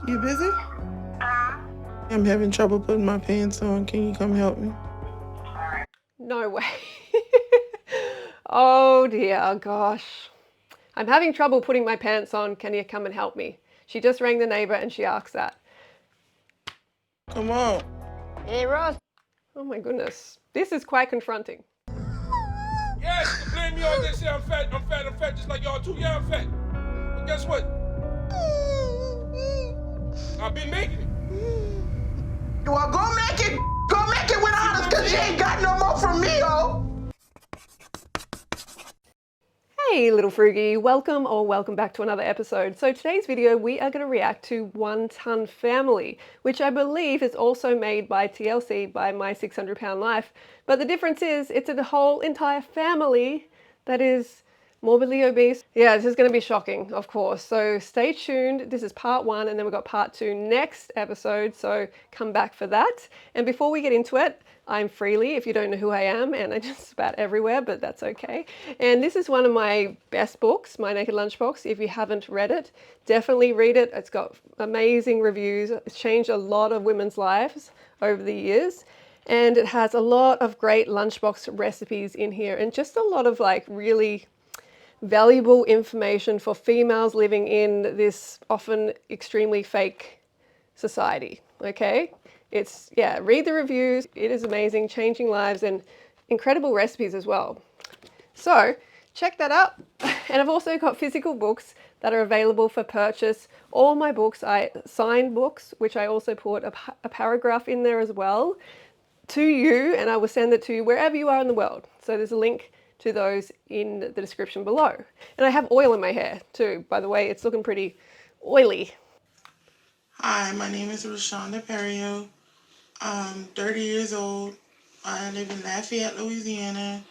You busy? I'm having trouble putting my pants on. Can you come help me? No way. Oh dear, gosh. I'm having trouble putting my pants on. Can you come and help me? She just rang the neighbor and she asked that. Come on. Hey, Ross. Oh my goodness. This is quite confronting. Yes, you can blame me all day, say I'm fat, just like y'all too. Yeah, I'm fat. But guess what? I've been making it. Well, go make it. Go make it with honors, because you ain't got no more from me, oh. Hey little Frugie, welcome back to another episode. So today's video we are going to react to One Ton Family, which I believe is also made by TLC, by My 600 Pound Life. But the difference is it's a whole entire family that is morbidly obese. Yeah, this is going to be shocking, of course. So stay tuned. This is part 1 and then we've got part 2 next episode. So come back for that. And before we get into it, I'm Freelee, if you don't know who I am, and I'm just about everywhere, but that's okay. And this is one of my best books, My Naked Lunchbox. If you haven't read it, definitely read it. It's got amazing reviews. It's changed a lot of women's lives over the years. And it has a lot of great lunchbox recipes in here and just a lot of like really valuable information for females living in this often extremely fake society, okay? It's, yeah, read the reviews. It is amazing, changing lives and incredible recipes as well. So check that out. And I've also got physical books that are available for purchase. All my books are signed books, which I also put a paragraph in there as well to you, and I will send it to you wherever you are in the world. So there's a link to those in the description below. And I have oil in my hair too, by the way. It's looking pretty oily. Hi, my name is Roshanda. I'm 30 years old. I live in Lafayette, Louisiana.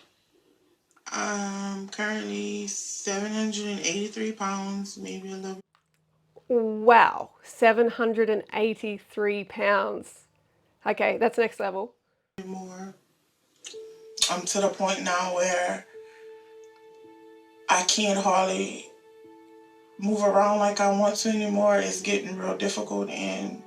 I'm currently 783 pounds, maybe a little Wow, 783 pounds. Okay, that's next level. bit more. I'm to the point now where I can't hardly move around like I want to anymore. It's getting real difficult, and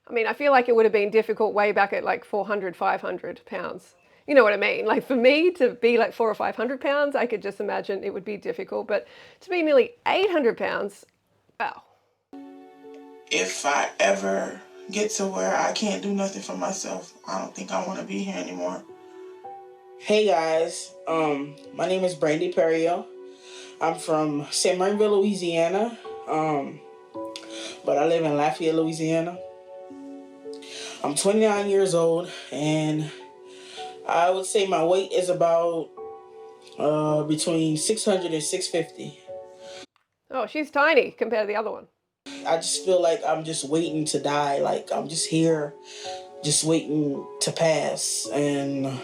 I mean, I feel like it would have been difficult way back at like 400, 500 pounds. You know what I mean? Like for me to be like 400 or 500 pounds, I could just imagine it would be difficult. But to be nearly 800 pounds, wow. if I ever get to where I can't do nothing for myself, I don't think I want to be here anymore. Hey guys, my name is Brandie Perrio. I'm from St. Maryville, Louisiana, but I live in Lafayette, Louisiana. I'm 29 years old, and I would say my weight is about between 600 and 650. Oh, she's tiny compared to the other one. I just feel like I'm just waiting to die. Like I'm just here, just waiting to pass. And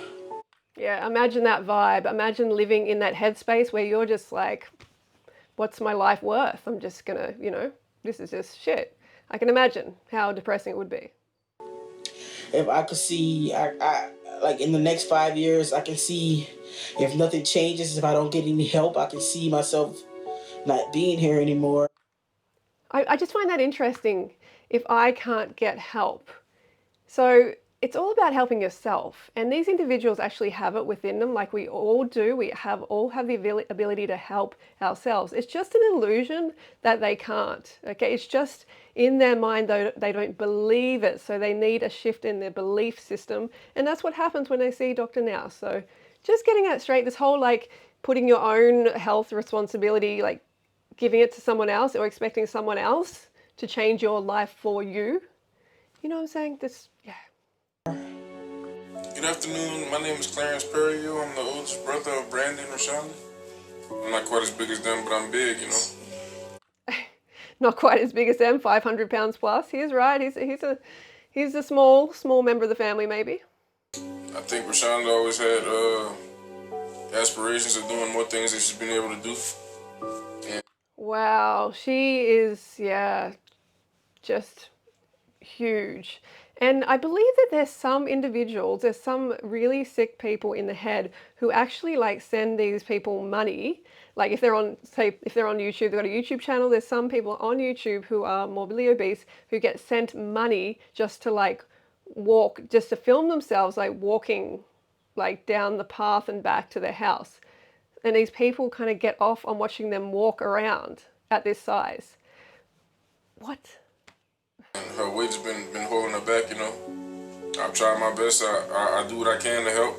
Yeah, imagine that vibe. Imagine living in that headspace where you're just like, what's my life worth? I'm just gonna, this is just shit. I can imagine how depressing it would be. if I could see, I like in the next 5 years, I can see if nothing changes, if I don't get any help, I can see myself not being here anymore. I just find that interesting if I can't get help. So it's all about helping yourself. And these individuals actually have it within them, like we all do. We all have the ability to help ourselves. It's just an illusion that they can't. Okay, it's just in their mind, though they don't believe it. So they need a shift in their belief system. And that's what happens when they see Dr. Now. So just getting that straight, this whole like putting your own health responsibility, like giving it to someone else or expecting someone else to change your life for you. You know what I'm saying? This, yeah. Good afternoon. My name is Clarence Perrio. I'm the oldest brother of Brandie and Roshanda. I'm not quite as big as them, but I'm big, you know. Not quite as big as them, 500 pounds plus. He's right. He's a small member of the family, maybe. I think Roshanda always had aspirations of doing more things than she's been able to do. And Wow, she is, yeah, just huge. And I believe that there's some really sick people in the head who actually like send these people money. Like if they're on, say, if they're on YouTube, they've got a YouTube channel, there's some people on YouTube who are morbidly obese who get sent money just to like walk, just to film themselves like walking like down the path and back to their house. And these people kind of get off on watching them walk around at this size. What? And her weight's been holding her back, you know. I've tried my best. I do what I can to help.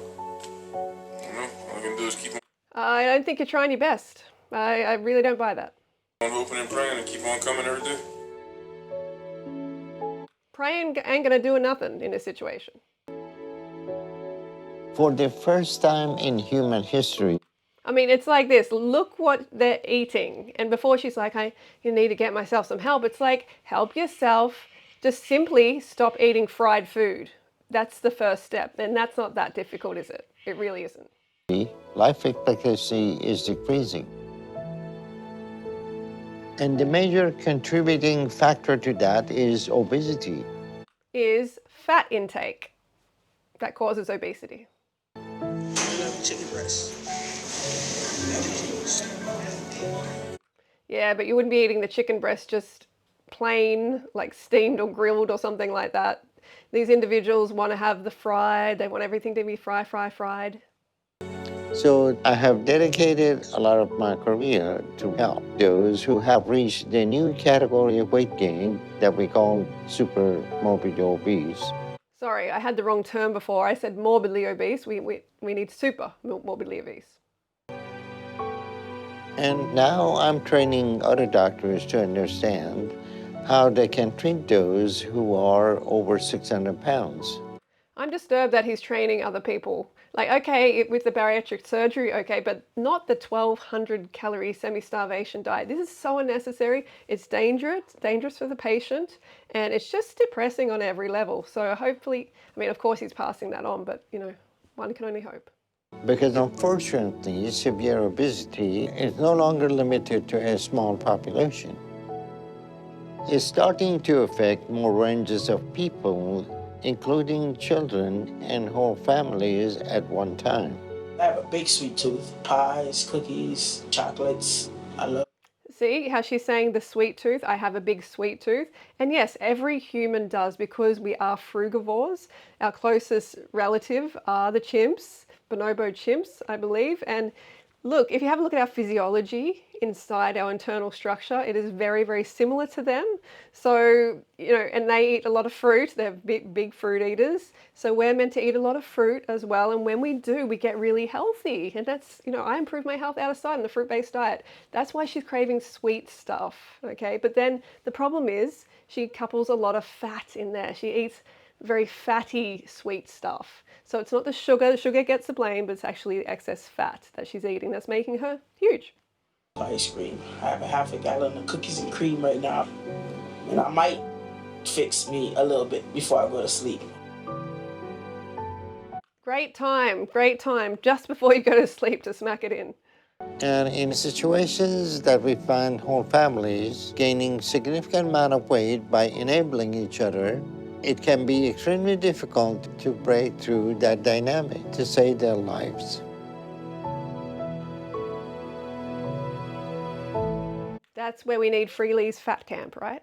You know, all I can do is keep I don't think you're trying your best. I really don't buy that. on hoping and praying and keep on coming every day. Praying ain't gonna do nothing in this situation. For the first time in human history, I mean, it's like this. Look what they're eating. And before she's like, you need to get myself some help. It's like, help yourself. Just simply stop eating fried food. That's the first step. And that's not that difficult, is it? It really isn't. life expectancy is decreasing. And the major contributing factor to that is obesity. Is fat intake that causes obesity. Chicken breast. Yeah, but you wouldn't be eating the chicken breast just plain, like steamed or grilled or something like that. These individuals want to have the fried, they want everything to be fried. So I have dedicated a lot of my career to help those who have reached the new category of weight gain that we call super morbid obese. Sorry, I had the wrong term before. I said morbidly obese. We need super morbidly obese. And now I'm training other doctors to understand how they can treat those who are over 600 pounds. I'm disturbed that he's training other people. Like, okay, with the bariatric surgery, okay, but not the 1,200 calorie semi-starvation diet. This is so unnecessary. It's dangerous for the patient, and it's just depressing on every level. So hopefully, I mean, of course he's passing that on, but you know, one can only hope. Because unfortunately, severe obesity is no longer limited to a small population. It's starting to affect more ranges of people, including children and whole families at one time. I have a big sweet tooth. Pies, cookies, chocolates. I love. See how she's saying the sweet tooth? I have a big sweet tooth. And yes, every human does because we are frugivores. Our closest relative are the chimps, bonobo chimps, I believe. And look, if you have a look at our physiology inside our internal structure, it is very, very similar to them. So, you know, and they eat a lot of fruit. They're big fruit eaters. So we're meant to eat a lot of fruit as well. And when we do, we get really healthy. And that's, you know, I improve my health out of sight in the fruit-based diet. That's why she's craving sweet stuff, okay? But then the problem is she couples a lot of fat in there. She eats very fatty sweet stuff. So it's not the sugar. The sugar gets the blame, but it's actually the excess fat that she's eating that's making her huge. Ice cream. I have a half a gallon of cookies and cream right now. And I might fix me a little bit before I go to sleep. Great time, just before you go to sleep to smack it in. And in situations that we find whole families gaining significant amount of weight by enabling each other, it can be extremely difficult to break through that dynamic to save their lives. That's where we need Freelee's fat camp, right?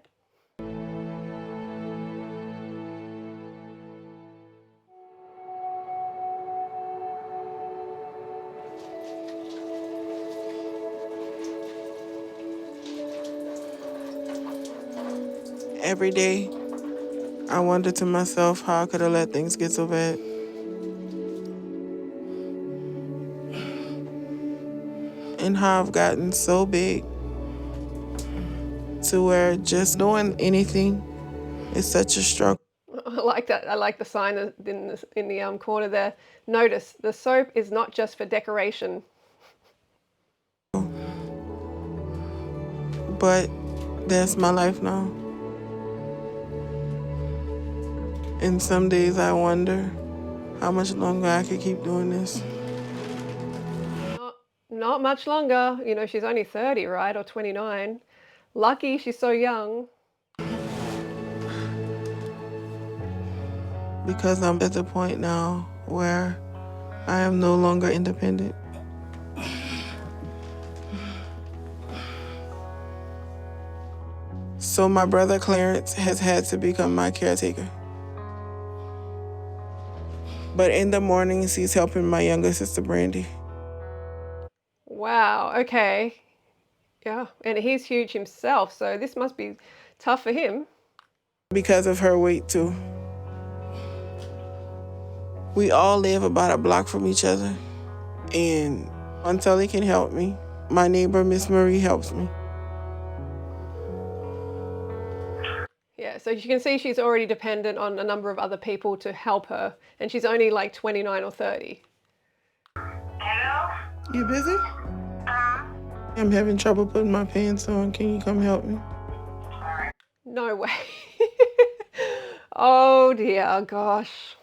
Every day, I wonder to myself how I could have let things get so bad. And how I've gotten so big to where just doing anything is such a struggle. I like that. I like the sign in the corner there. Notice, the soap is not just for decoration. But that's my life now. And some days I wonder how much longer I could keep doing this. Not much longer. You know, she's only 30, right? Or 29. Lucky she's so young. because I'm at the point now where I am no longer independent. So my brother Clarence has had to become my caretaker. But in the mornings, he's helping my younger sister, Brandie. Wow, okay. Yeah, and he's huge himself, so this must be tough for him. Because of her weight, too. We all live about a block from each other. And until he can help me, my neighbor, Miss Marie, helps me. Yeah, so you can see she's already dependent on a number of other people to help her, and she's only like 29 or 30. Hello? You busy? I'm having trouble putting my pants on. Can you come help me? No way. Oh dear, gosh.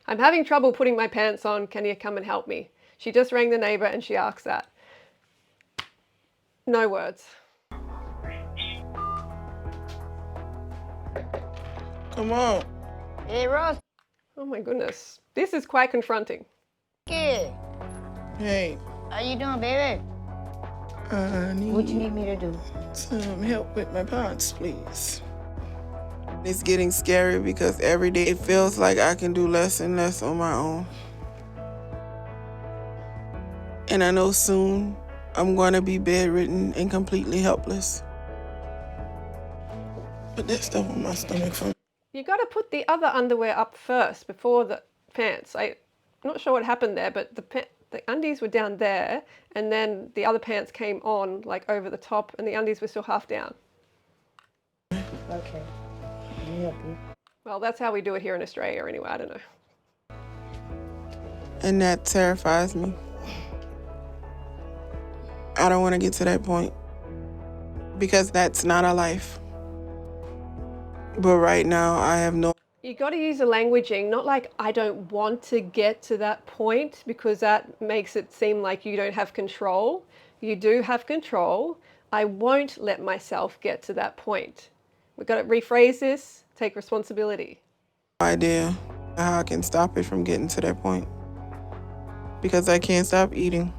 I'm having trouble putting my pants on. Can you come and help me? She just rang the neighbor and she asked that. No words. Come on. Hey, Ross. Oh my goodness. This is quite confronting. Kid, Hey, how you doing, baby? I What you need need me to do? some help with my pants, please. It's getting scary because every day it feels like I can do less and less on my own. And I know soon I'm going to be bedridden and completely helpless. Put that stuff on my stomach for me. You got to put the other underwear up first before the pants. I'm not sure what happened there, but the undies were down there, and then the other pants came on like over the top, and the undies were still half down. Okay. Let me help you. Well, that's how we do it here in Australia anyway, I don't know. And that terrifies me. I don't want to get to that point because that's not a life. But right now, I have no... You got to use the languaging, not like I don't want to get to that point, because that makes it seem like you don't have control. You do have control. I won't let myself get to that point. We've got to rephrase this, take responsibility. idea how I can stop it from getting to that point because I can't stop eating.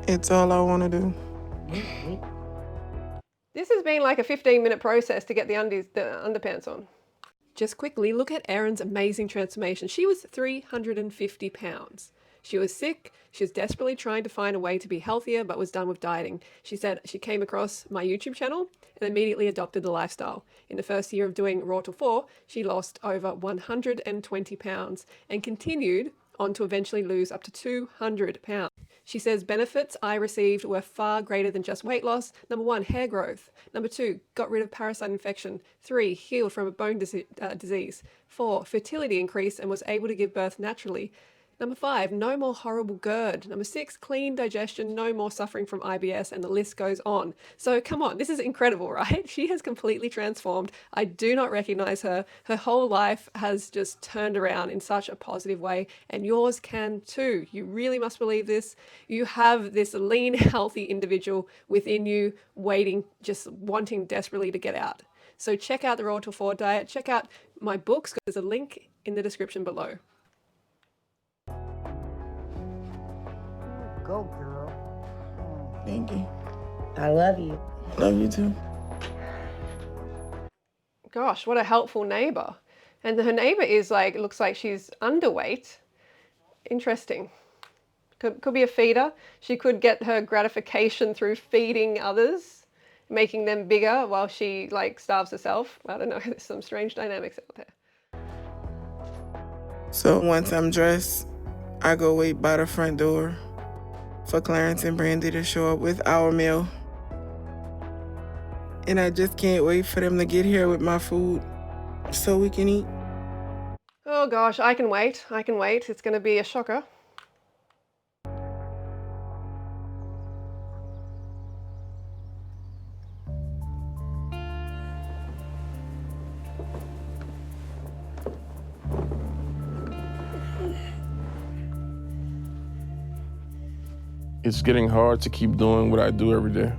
It's all I want to do. This has been like a 15-minute process to get the underpants on. Just quickly, look at Erin's amazing transformation. She was 350 pounds. She was sick. She was desperately trying to find a way to be healthier, but was done with dieting. She said she came across my YouTube channel and immediately adopted the lifestyle. In the first year of doing Raw to 4, she lost over 120 pounds and continued on to eventually lose up to 200 pounds. She says benefits I received were far greater than just weight loss. Number 1, hair growth. Number 2, got rid of parasite infection. 3, healed from a bone disease. 4, fertility increase and was able to give birth naturally. Number 5, no more horrible GERD. Number 6, clean digestion, no more suffering from IBS, and the list goes on. So come on, this is incredible, right? She has completely transformed. I do not recognize her. Her whole life has just turned around in such a positive way, and yours can too. You really must believe this. You have this lean, healthy individual within you waiting, just wanting desperately to get out. So check out the Raw to 4 diet. Check out my books. There's a link in the description below. Go, girl. Thank you. I love you. Love you too. Gosh, what a helpful neighbor. And her neighbor is like, looks like she's underweight. Interesting. Could be a feeder. She could get her gratification through feeding others, making them bigger while she like starves herself. I don't know, there's some strange dynamics out there. So once I'm dressed, I go wait by the front door for Clarence and Brandie to show up with our meal. And I just can't wait for them to get here with my food so we can eat. Oh gosh, I can wait. I can wait. It's going to be a shocker. It's getting hard to keep doing what I do every day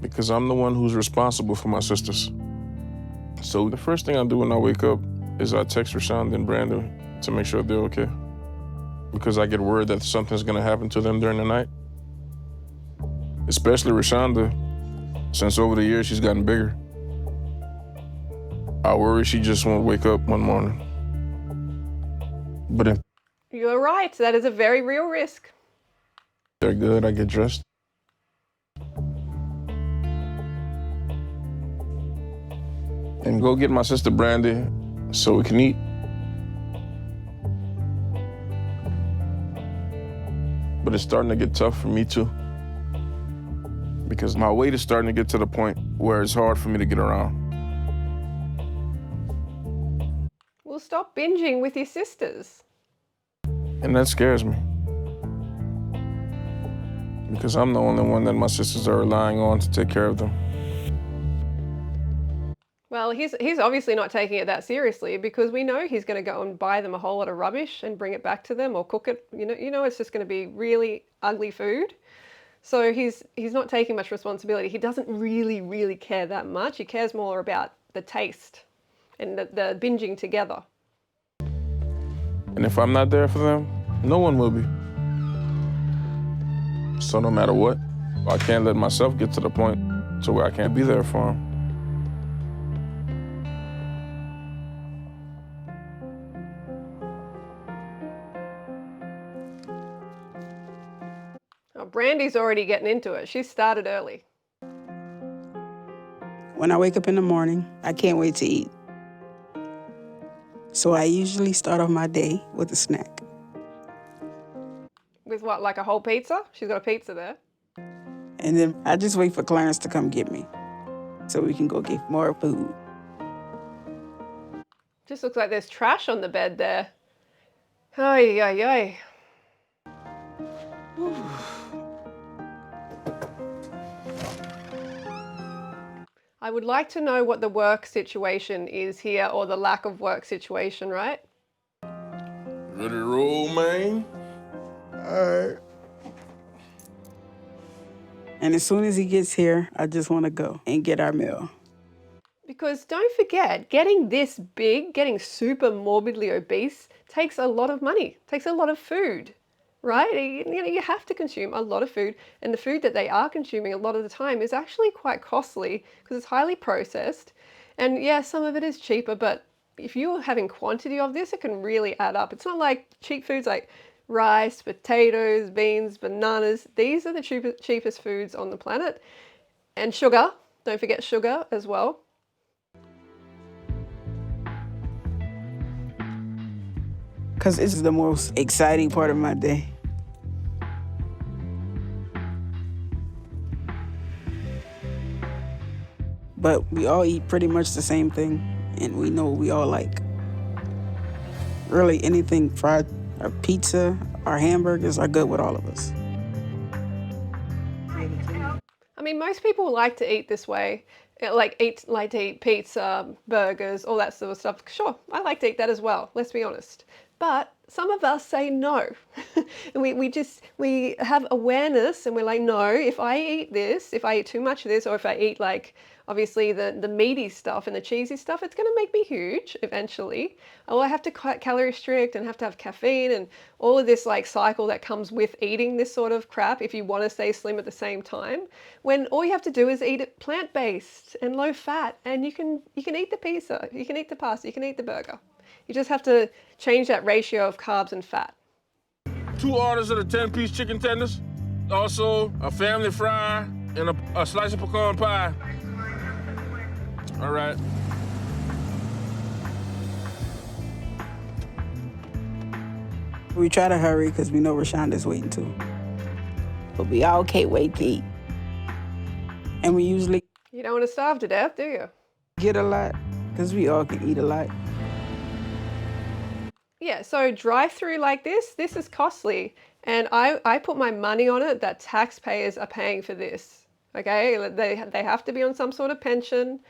because I'm the one who's responsible for my sisters. So the first thing I do when I wake up is I text Roshanda and Brandie to make sure they're okay. Because I get worried that something's gonna happen to them during the night. Especially Roshanda, since over the years she's gotten bigger. I worry she just won't wake up one morning. But if You're right, that is a very real risk. they're good, I get dressed. And go get my sister Brandie so we can eat. But it's starting to get tough for me too. Because my weight is starting to get to the point where it's hard for me to get around. Well, stop binging with your sisters. And that scares me. Because I'm the only one that my sisters are relying on to take care of them. Well, he's obviously not taking it that seriously, because we know he's going to go and buy them a whole lot of rubbish and bring it back to them or cook it. You know it's just going to be really ugly food. So he's not taking much responsibility. He doesn't really care that much. He cares more about the taste and the binging together. And if I'm not there for them, no one will be. So no matter what, I can't let myself get to the point to where I can't be there for them. Oh, Brandie's already getting into it. She started early. When I wake up in the morning, I can't wait to eat. So I usually start off my day with a snack. With what, like a whole pizza? She's got a pizza there. And then I just wait for Clarence to come get me so we can go get more food. Just looks like there's trash on the bed there. Ay, ay, ay. I would like to know what the work situation is here, or the lack of work situation, right? Ready to roll, man? And as soon as he gets here, I just want to go and get our meal. Because don't forget, getting this big, getting super morbidly obese, takes a lot of money, takes a lot of food, right? You have to consume a lot of food, and the food that they are consuming a lot of the time is actually quite costly because it's highly processed. And yeah, some of it is cheaper, but if you're having quantity of this, it can really add up. It's not like cheap foods like rice, potatoes, beans, bananas. These are the cheapest foods on the planet. And sugar, don't forget sugar as well. Because it's the most exciting part of my day. But we all eat pretty much the same thing, and we know what we all like. Really, anything fried, our pizza, our hamburgers are good with all of us. I mean, most people like to eat this way, like to eat pizza, burgers, all that sort of stuff. Sure, I like to eat that as well, let's be honest. But some of us say no. And we have awareness, and we're like, no, if I eat this, if I eat too much of this, or if I eat like, obviously the meaty stuff and the cheesy stuff, it's gonna make me huge eventually. Or I have to calorie restrict and have to have caffeine and all of this like cycle that comes with eating this sort of crap if you wanna stay slim at the same time. When all you have to do is eat it plant-based and low fat, and you can eat the pizza, you can eat the pasta, you can eat the burger. You just have to change that ratio of carbs and fat. 2 orders of the 10-piece chicken tenders. Also, a family fry and a slice of pecan pie. All right. We try to hurry because we know Roshanda's waiting too. But we all can't wait to eat. And we usually You don't want to starve to death, do you? get a lot because we all can eat a lot. Yeah, so drive-through like this is costly. And I put my money on it that taxpayers are paying for this, okay? They have to be on some sort of pension.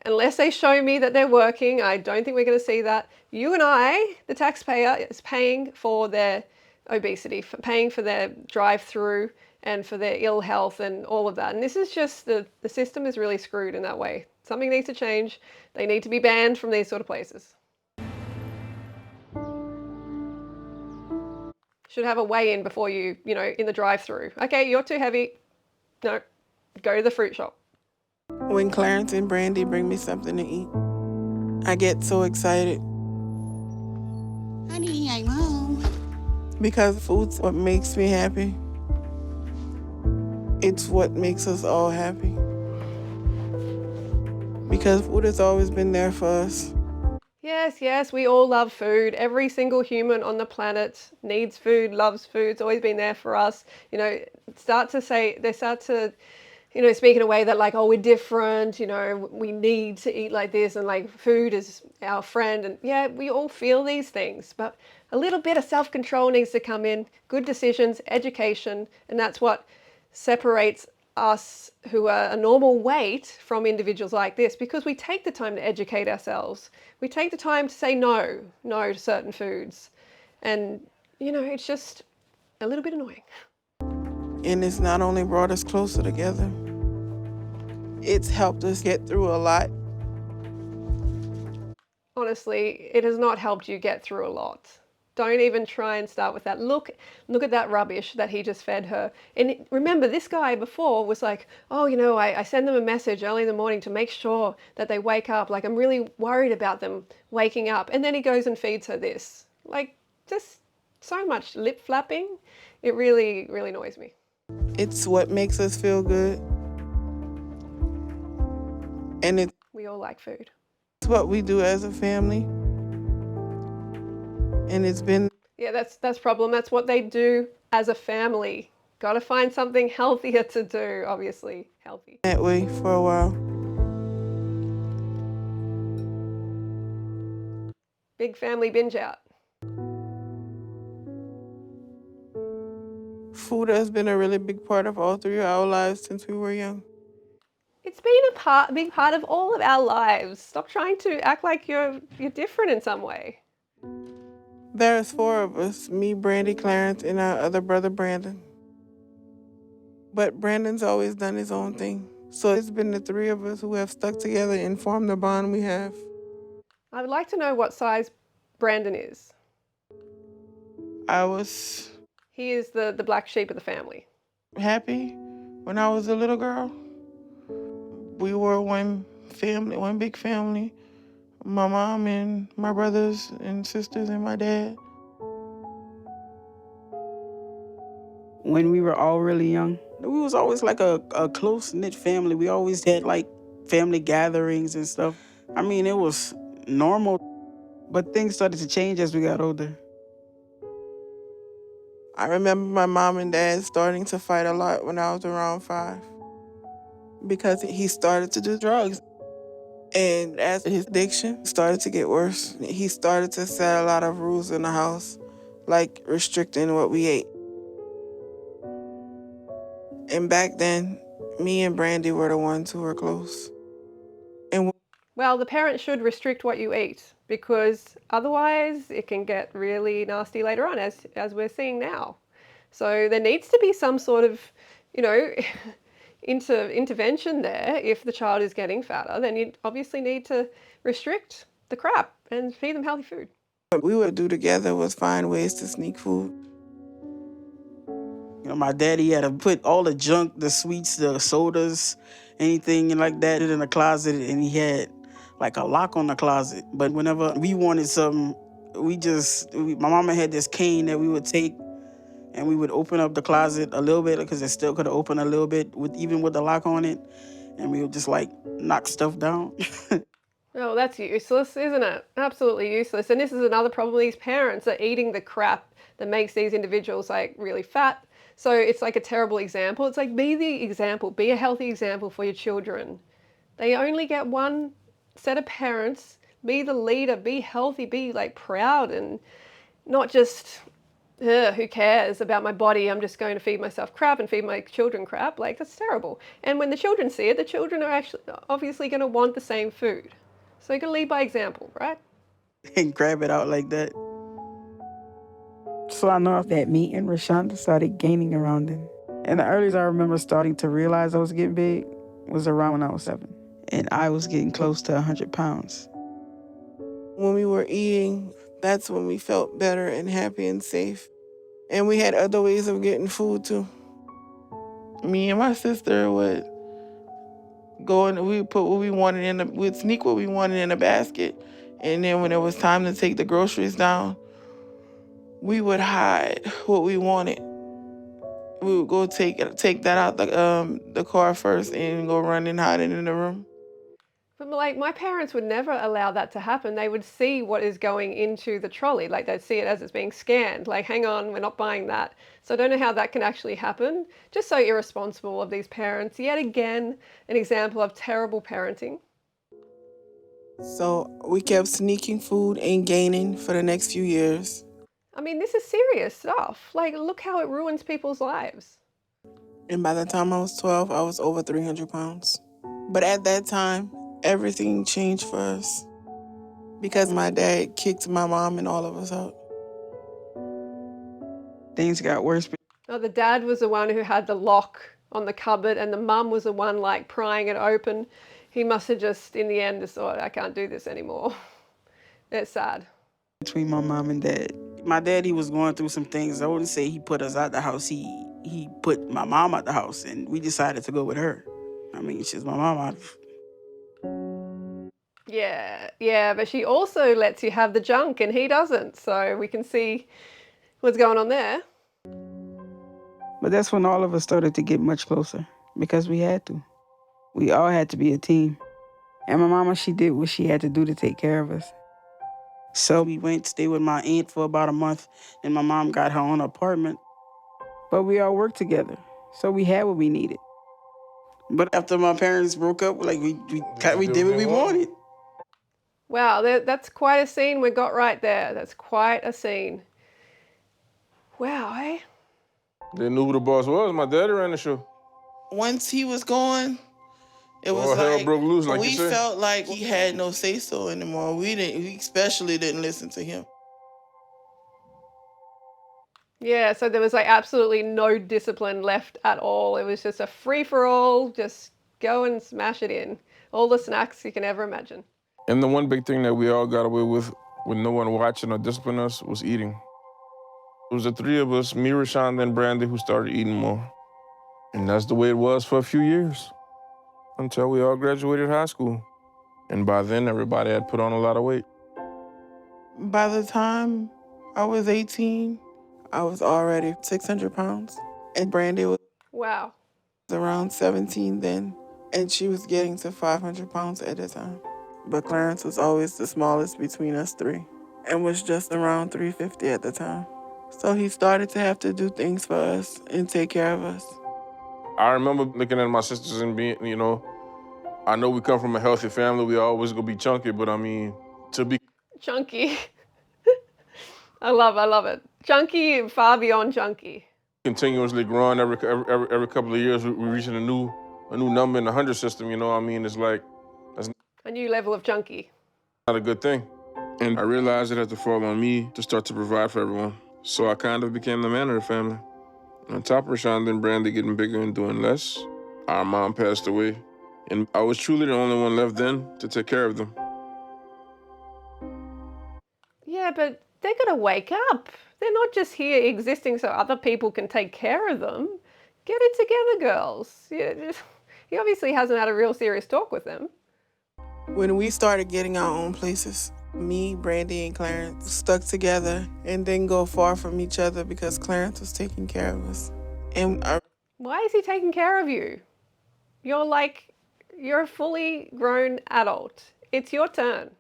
Unless they show me that they're working, I don't think we're going to see that. You and I, the taxpayer, is paying for their obesity, paying for their drive-through and for their ill health and all of that. And this is just, the system is really screwed in that way. Something needs to change. They need to be banned from these sort of places. Should have a weigh-in before you, in the drive-thru. Okay, you're too heavy. No, go to the fruit shop. When Clarence and Brandie bring me something to eat, I get so excited. Honey, I'm home. Because food's what makes me happy. It's what makes us all happy. Because food has always been there for us. Yes, we all love food. Every single human on the planet needs food, loves food. It's always been there for us. They start to, speak in a way that like, oh, we're different, we need to eat like this, and like food is our friend. And yeah, we all feel these things, but a little bit of self-control needs to come in, good decisions, education, and that's what separates us who are a normal weight from individuals like this, because we take the time to educate ourselves. We take the time to say no to certain foods. And, it's just a little bit annoying. And it's not only brought us closer together, it's helped us get through a lot. Honestly, it has not helped you get through a lot. Don't even try and start with that. Look at that rubbish that he just fed her. And remember, this guy before was like, oh, I send them a message early in the morning to make sure that they wake up. Like, I'm really worried about them waking up. And then he goes and feeds her this. Like, just so much lip flapping. It really, really annoys me. It's what makes us feel good. And we all like food. It's what we do as a family. And it's been... Yeah, that's problem. That's what they do as a family. Got to find something healthier to do, obviously. Healthy. That way for a while. Big family binge out. Food has been a really big part of all three of our lives since we were young. It's been a big part of all of our lives. Stop trying to act like you're different in some way. There's 4 of us, me, Brandie, Clarence, and our other brother, Brandon. But Brandon's always done his own thing. So it's been the 3 of us who have stuck together and formed the bond we have. I would like to know what size Brandon is. He is the black sheep of the family. Happy when I was a little girl. We were one family, one big family. My mom and my brothers and sisters and my dad. When we were all really young, we was always like a close-knit family. We always had like family gatherings and stuff. I mean, it was normal, but things started to change as we got older. I remember my mom and dad starting to fight a lot when I was around 5 because he started to do drugs. And as his addiction started to get worse, he started to set a lot of rules in the house, like restricting what we ate. And back then, me and Brandie were the ones who were close. Well, the parents should restrict what you eat, because otherwise it can get really nasty later on, as we're seeing now. So there needs to be some sort of, intervention there. If the child is getting fatter, then you obviously need to restrict the crap and feed them healthy food. What we would do together was find ways to sneak food. My daddy had to put all the junk, the sweets, the sodas, anything like that in the closet, and he had like a lock on the closet. But whenever we wanted something, my mama had this cane that we would take, and we would open up the closet a little bit, because it still could open a little bit even with the lock on it, and we would just like knock stuff down. Oh, that's useless, isn't it? Absolutely useless. And this is another problem. These parents are eating the crap that makes these individuals like really fat. So it's like a terrible example. It's like, be the example, be a healthy example for your children. They only get one set of parents. Be the leader, be healthy, be like proud, and not just, who cares about my body? I'm just going to feed myself crap and feed my children crap. Like, that's terrible. And when the children see it, the children are actually obviously going to want the same food. So you got to lead by example, right? And grab it out like that. So I know that me and Roshanda started gaining around him. And the earliest I remember starting to realize I was getting big was around when I was 7. And I was getting close to 100 pounds. When we were eating, that's when we felt better and happy and safe. And we had other ways of getting food too. Me and my sister would go and we'd put what we wanted we'd sneak what we wanted in a basket. And then when it was time to take the groceries down, we would hide what we wanted. We would go take that out the car first and go run and hide it in the room. But like my parents would never allow that to happen. They would see what is going into the trolley. Like they'd see it as it's being scanned. Like, hang on, we're not buying that. So I don't know how that can actually happen. Just so irresponsible of these parents. Yet again, an example of terrible parenting. So we kept sneaking food and gaining for the next few years. I mean, this is serious stuff. Like, look how it ruins people's lives. And by the time I was 12, I was over 300 pounds. But at that time, everything changed for us because my dad kicked my mom and all of us out. Things got worse. Oh, the dad was the one who had the lock on the cupboard and the mum was the one like prying it open. He must have just, in the end, just thought, I can't do this anymore. It's sad. Between my mom and dad. My daddy was going through some things. I wouldn't say he put us out the house. He put my mom out the house, and we decided to go with her. I mean, she's my mom out. Yeah, but she also lets you have the junk and he doesn't. So we can see what's going on there. But that's when all of us started to get much closer because we had to. We all had to be a team. And my mama, she did what she had to do to take care of us. So we went to stay with my aunt for about a month, and my mom got her own apartment. But we all worked together, so we had what we needed. But after my parents broke up, like we did what we wanted. Wow, that's quite a scene we got right there. That's quite a scene. Wow, eh? They knew who the boss was. My daddy ran the show. Once he was gone, it was hell like broke loose, like we you said. felt like he had no say-so anymore. We especially didn't listen to him. Yeah, so there was like absolutely no discipline left at all. It was just a free-for-all, just go and smash it in. All the snacks you can ever imagine. And the one big thing that we all got away with no one watching or disciplining us, was eating. It was the three of us, me, Roshanda, and Brandie, who started eating more. And that's the way it was for a few years, until we all graduated high school. And by then, everybody had put on a lot of weight. By the time I was 18, I was already 600 pounds. And Brandie was Wow. around 17 then, and she was getting to 500 pounds at the time. But Clarence was always the smallest between us three and was just around 350 at the time. So he started to have to do things for us and take care of us. I remember looking at my sisters and being, I know we come from a healthy family. We always gonna be chunky, but I mean, to be Chunky. I love it. Chunky, far beyond chunky. continuously growing every couple of years, we're reaching a new number in the 100 system. It's like that's A new level of chunky. not a good thing. And I realized it had to fall on me to start to provide for everyone. So I kind of became the man of the family. On top of Roshanda and Brandie getting bigger and doing less, our mom passed away. And I was truly the only one left then to take care of them. Yeah, but they're gonna wake up. They're not just here existing so other people can take care of them. Get it together, girls. He obviously hasn't had a real serious talk with them. When we started getting our own places, me, Brandie, and Clarence stuck together and didn't go far from each other because Clarence was taking care of us. And Why is he taking care of you? You're a fully grown adult. It's your turn.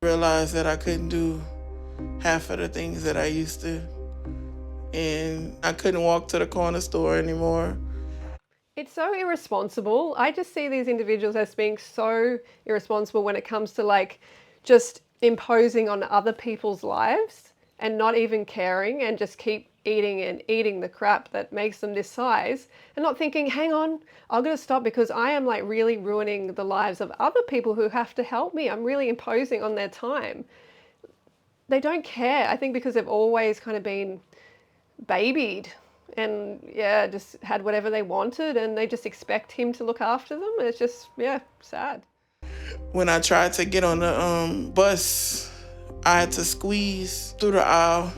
realized that I couldn't do half of the things that I used to. And I couldn't walk to the corner store anymore. It's so irresponsible. I just see these individuals as being so irresponsible when it comes to just imposing on other people's lives and not even caring and just keep eating and eating the crap that makes them this size and not thinking, hang on, I'm going to stop because I am really ruining the lives of other people who have to help me. I'm really imposing on their time. They don't care, I think, because they've always kind of been babied and just had whatever they wanted and they just expect him to look after them. It's just, sad. When I tried to get on the bus, I had to squeeze through the aisle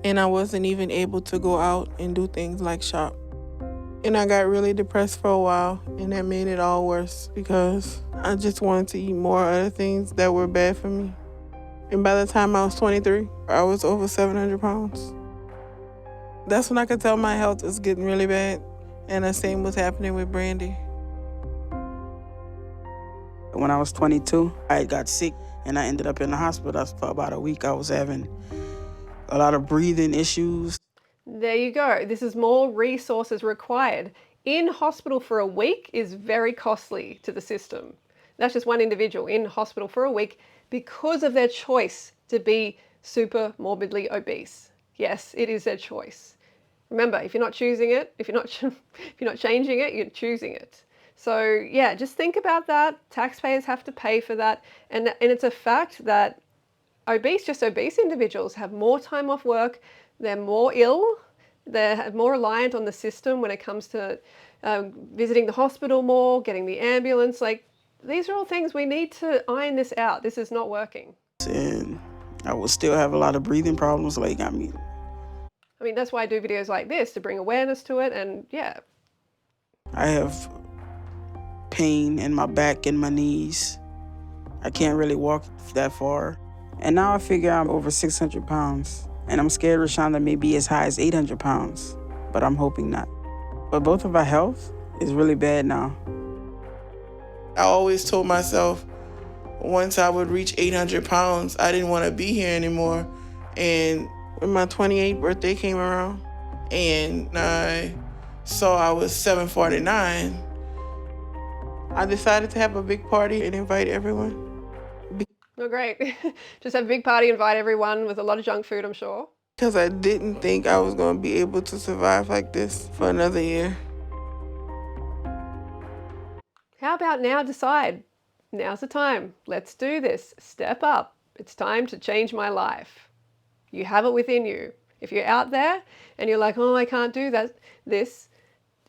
and I wasn't even able to go out and do things like shop. And I got really depressed for a while, and that made it all worse because I just wanted to eat more other things that were bad for me. And by the time I was 23, I was over 700 pounds. That's when I could tell my health was getting really bad, and the same was happening with Brandie. When I was 22, I got sick and I ended up in the hospital for about a week. I was having a lot of breathing issues. There you go. This is more resources required. In hospital for a week is very costly to the system. That's just one individual in hospital for a week because of their choice to be super morbidly obese. Yes, it is their choice. Remember, if you're not choosing it, if you're not changing it, you're choosing it. So yeah, just think about that. Taxpayers have to pay for that. And it's a fact that obese individuals have more time off work, they're more ill, they're more reliant on the system when it comes to visiting the hospital more, getting the ambulance. Like, these are all things we need to iron this out. This is not working. And I would still have a lot of breathing problems. I mean, that's why I do videos like this, to bring awareness to it. And yeah, I have pain in my back and my knees. I can't really walk that far. And now I figure I'm over 600 pounds. And I'm scared Roshanda may be as high as 800 pounds, but I'm hoping not. But both of our health is really bad now. I always told myself once I would reach 800 pounds, I didn't want to be here anymore. And when my 28th birthday came around and I saw I was 749, I decided to have a big party and invite everyone. oh great. Just have a big party, invite everyone with a lot of junk food, I'm sure. Because I didn't think I was going to be able to survive like this for another year. How about now decide? Now's the time. Let's do this. Step up. It's time to change my life. You have it within you. If you're out there and you're like, oh, I can't do this,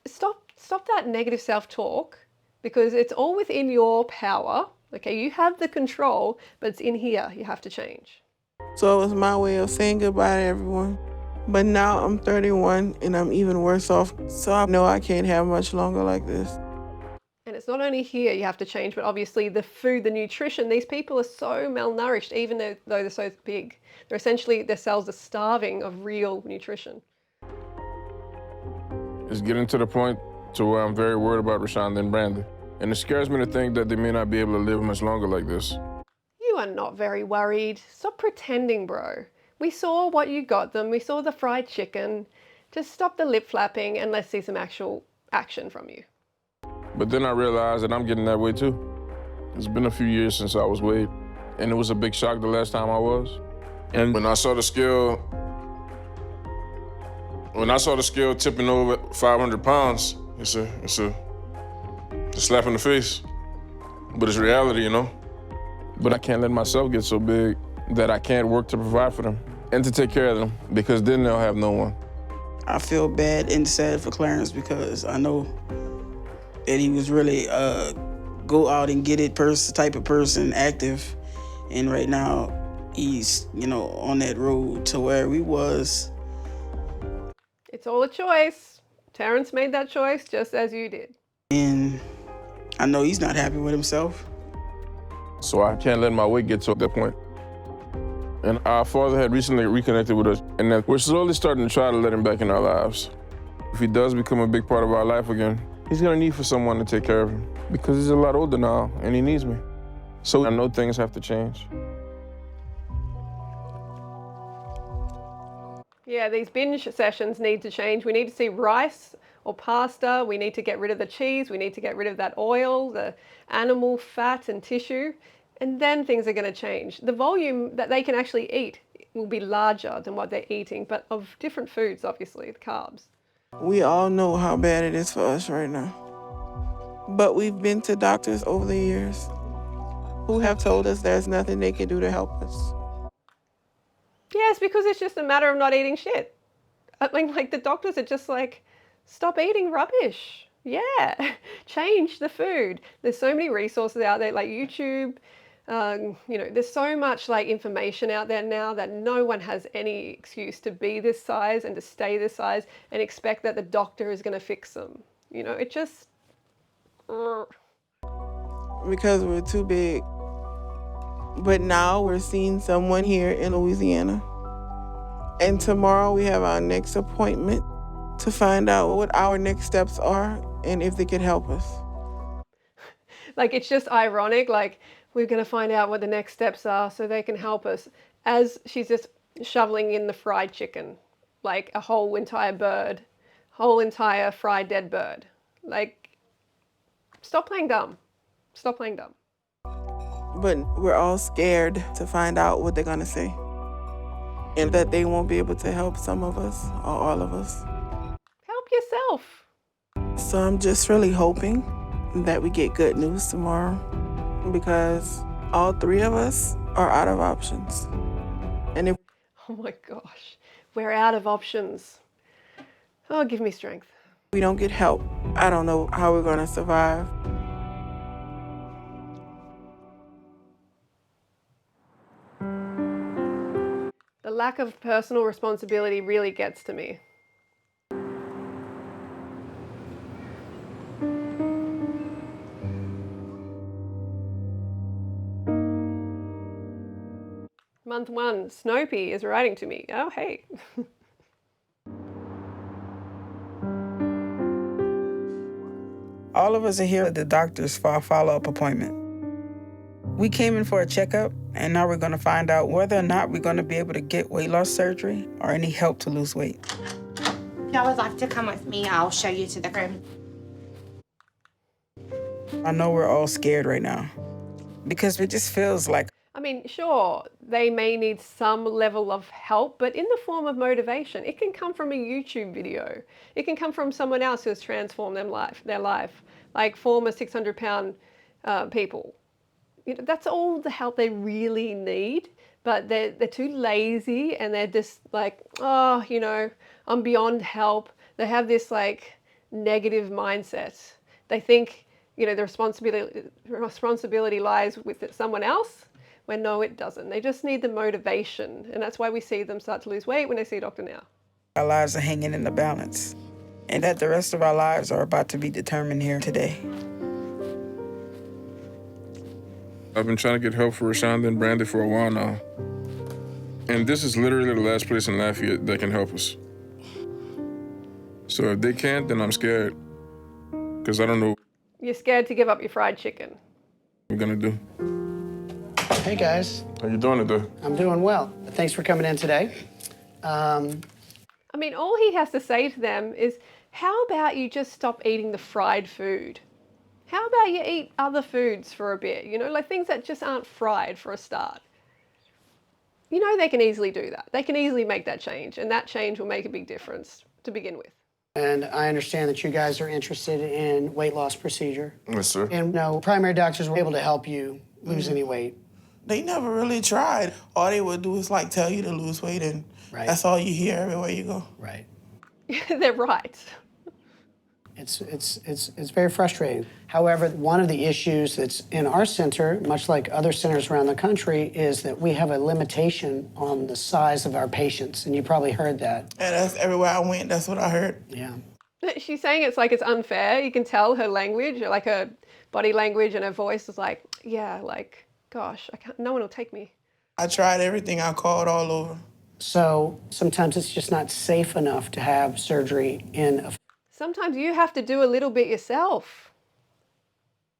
stop that negative self-talk, because it's all within your power. Okay, you have the control, but it's in here. You have to change. So it was my way of saying goodbye to everyone. But now I'm 31 and I'm even worse off. So I know I can't have much longer like this. And it's not only here you have to change, but obviously the food, the nutrition. These people are so malnourished, even though they're so big. They're essentially, their cells are starving of real nutrition. It's getting to the point to where I'm very worried about Roshanda and Brandie. And it scares me to think that they may not be able to live much longer like this. You are not very worried. Stop pretending, bro. We saw what you got them. We saw the fried chicken. Just stop the lip flapping and let's see some actual action from you. But then I realized that I'm getting that way too. It's been a few years since I was weighed, and it was a big shock the last time I was. And when I saw the scale tipping over 500 pounds, it's a slap in the face. But it's reality, you know? But I can't let myself get so big that I can't work to provide for them and to take care of them, because then they'll have no one. I feel bad and sad for Clarence because I know that he was really go out and get it type of person, active. And right now he's, on that road to where we was. It's all a choice. Terrence made that choice just as you did. And I know he's not happy with himself. So I can't let my weight get to that point. And our father had recently reconnected with us, and that we're slowly starting to try to let him back in our lives. If he does become a big part of our life again, he's gonna need for someone to take care of him, because he's a lot older now and he needs me. So I know things have to change. Yeah, these binge sessions need to change. We need to see rice or pasta. We need to get rid of the cheese. We need to get rid of that oil, the animal fat and tissue. And then things are going to change. The volume that they can actually eat will be larger than what they're eating, but of different foods, obviously, the carbs. We all know how bad it is for us right now. But we've been to doctors over the years who have told us there's nothing they can do to help us. Yes, because it's just a matter of not eating shit. I mean, like, the doctors are just like, stop eating rubbish. Yeah, change the food. There's so many resources out there, like YouTube, There's so much like information out there now that no one has any excuse to be this size and to stay this size and expect that the doctor is going to fix them. It just... Because we're too big. But now we're seeing someone here in Louisiana. And tomorrow we have our next appointment to find out what our next steps are and if they could help us. Like, it's just ironic, like, we're going to find out what the next steps are so they can help us, as she's just shoveling in the fried chicken, like a whole entire fried dead bird. Like, stop playing dumb. Stop playing dumb. But we're all scared to find out what they're gonna say. And that they won't be able to help some of us or all of us. Help yourself. So I'm just really hoping that we get good news tomorrow, because all three of us are out of options. And if Oh my gosh, we're out of options. Oh, give me strength. we don't get help, I don't know how we're gonna survive. The lack of personal responsibility really gets to me. Month 1, Snopey is writing to me. Oh, hey. All of us are here at the doctor's for our follow-up appointment. We came in for a checkup, and now we're going to find out whether or not we're going to be able to get weight loss surgery or any help to lose weight. Y'all would like to come with me. I'll show you to the room. I know we're all scared right now because it just feels like, I mean, sure, they may need some level of help, but in the form of motivation. It can come from a YouTube video. It can come from someone else who has transformed their life, like former 600-pound people. That's all the help they really need, but they're too lazy, and they're just like, oh, I'm beyond help. They have this like negative mindset. They think, the responsibility lies with someone else, when no, it doesn't. They just need the motivation, and that's why we see them start to lose weight when they see a doctor now. our lives are hanging in the balance and that the rest of our lives are about to be determined here today. I've been trying to get help for Roshanda and Brandie for a while now. And this is literally the last place in Lafayette that can help us. So if they can't, then I'm scared. Because I don't know what You're scared to give up your fried chicken. we're gonna do. Hey guys, How you doing today? I'm doing well. Thanks for coming in today. I mean, all he has to say to them is, how about you just stop eating the fried food? How about you eat other foods for a bit, like things that just aren't fried for a start. They can easily do that. They can easily make that change, and that change will make a big difference to begin with. And I understand that you guys are interested in weight loss procedure. Yes, sir. And primary doctors were able to help you lose any weight. They never really tried. All they would do is like tell you to lose weight, and Right. that's all you hear everywhere you go. Right. They're right. It's very frustrating. However, one of the issues that's in our center, much like other centers around the country, is that we have a limitation on the size of our patients, and you probably heard that. And that's everywhere I went, that's what I heard. Yeah. She's saying it's like it's unfair. You can tell her language, like her body language and her voice is like, yeah, like, gosh, no one will take me. I tried everything, I called all over. So sometimes it's just not safe enough to have surgery in a Sometimes you have to do a little bit yourself.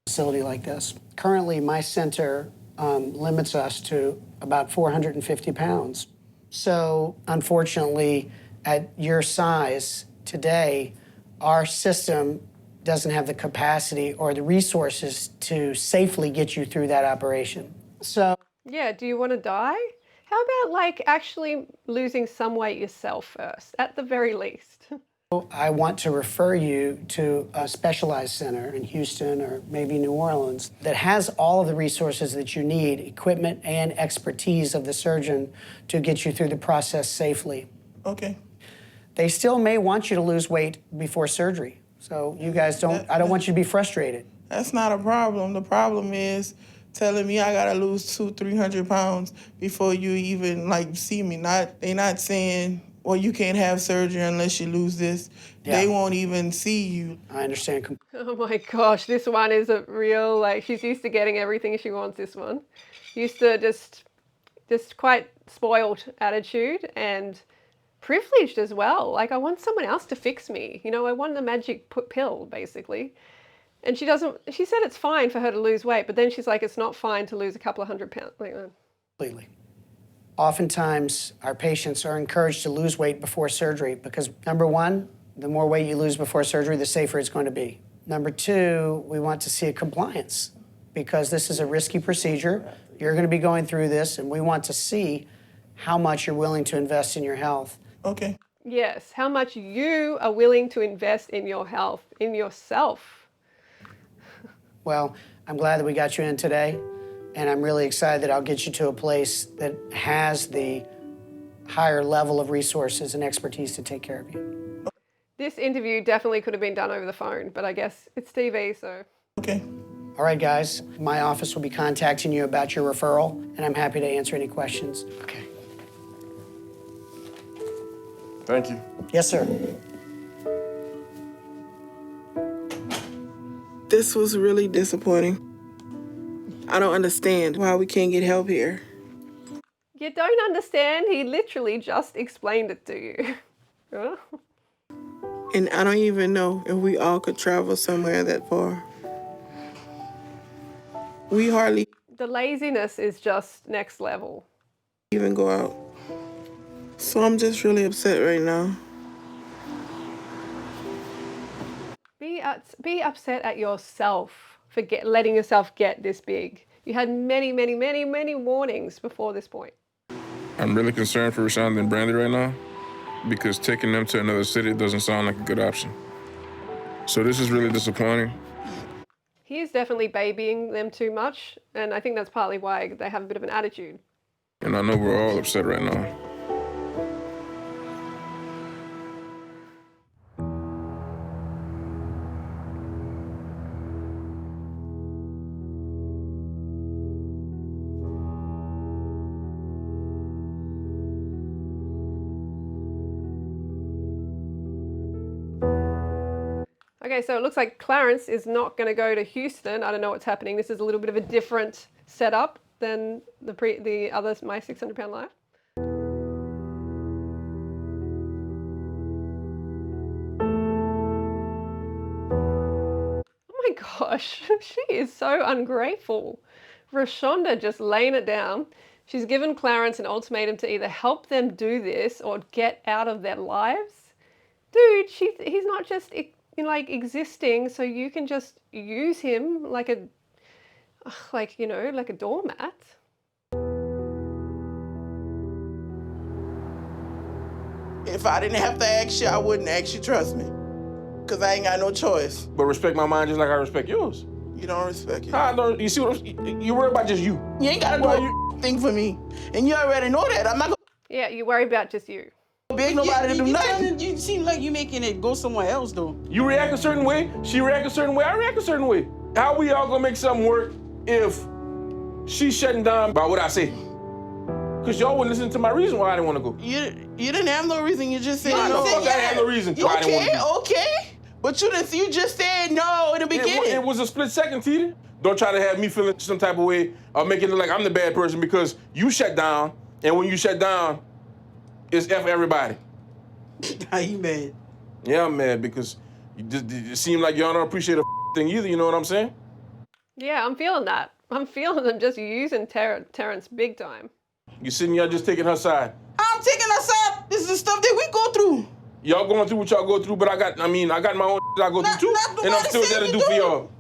facility like this. Currently, my center limits us to about 450 pounds. So unfortunately, at your size today, our system doesn't have the capacity or the resources to safely get you through that operation. So Yeah, do you want to die? How about like actually losing some weight yourself first, at the very least? I want to refer you to a specialized center in Houston or maybe New Orleans that has all of the resources that you need, equipment and expertise of the surgeon to get you through the process safely. Okay. They still may want you to lose weight before surgery. So you guys I don't want you to be frustrated. That's not a problem. The problem is telling me I gotta lose 200-300 pounds before you even like see me. They not saying, well, you can't have surgery unless you lose this. Yeah. They won't even see you. I understand. Oh my gosh, this one is a real, like, she's used to getting everything she wants, this one. Used to just quite spoiled attitude and privileged as well. Like, I want someone else to fix me. You know, I want the magic pill, basically. And she said it's fine for her to lose weight, but then she's like, it's not fine to lose a couple of 100 pounds. Like, Completely. Oftentimes, our patients are encouraged to lose weight before surgery because, number one, the more weight you lose before surgery, the safer it's going to be. Number two, we want to see a compliance because this is a risky procedure. You're going to be going through this, and we want to see how much you're willing to invest in your health. Okay. yes, how much you are willing to invest in your health, in yourself. Well, I'm glad that we got you in today, and I'm really excited that I'll get you to a place that has the higher level of resources and expertise to take care of you. This interview definitely could have been done over the phone, but I guess it's TV, so. Okay. All right, guys, my office will be contacting you about your referral, and I'm happy to answer any questions. Okay. Thank you. Yes, sir. This was really disappointing. I don't understand why we can't get help here. You don't understand? He literally just explained it to you. Huh? And I don't even know if we all could travel somewhere that far. We hardly The laziness is just next level. even go out. So I'm just really upset right now. Be upset at yourself for letting yourself get this big. You had many, many, many, many warnings before this point. I'm really concerned for Roshanda and Brandie right now because taking them to another city doesn't sound like a good option. So this is really disappointing. He is definitely babying them too much, and I think that's partly why they have a bit of an attitude. And I know we're all upset right now. Okay, so it looks like Clarence is not going to go to Houston. I don't know what's happening. This is a little bit of a different setup than the other My 600 Pound Life. Oh my gosh, she is so ungrateful. Roshanda just laying it down. She's given Clarence an ultimatum to either help them do this or get out of their lives. Dude, he's not just like existing, so you can just use him like a doormat. If I didn't have to ask you, I wouldn't ask you, trust me. Because I ain't got no choice. But respect my mind just like I respect yours. You don't respect it. I don't. You see what you worry about? Just you. You ain't got to do a thing for me. And you already know that. I'm not going Yeah, you worry about just you. to beg nobody to do nothing. You seem like you making it go somewhere else, though. You react a certain way, she react a certain way, I react a certain way. How we all gonna make something work if she's shutting down by what I say? Because y'all wouldn't listen to my reason why I didn't want to go. You didn't have no reason. You just said Nah, no. no, fuck, I didn't have no reason why I didn't want to go. Okay. But you just said no in the beginning. It was a split second, Tita. Don't try to have me feeling some type of way or make it look like I'm the bad person because you shut down, and when you shut down, it's F everybody. How you mad? Yeah, I'm mad because it seems like y'all don't appreciate a thing either, you know what I'm saying? Yeah, I'm feeling that. I'm feeling them just using Terrence big time. You sitting here just taking her side. I'm taking us out. This is the stuff that we go through. Y'all going through what y'all go through, but I got my own I go through too. And I'm still there to do for y'all.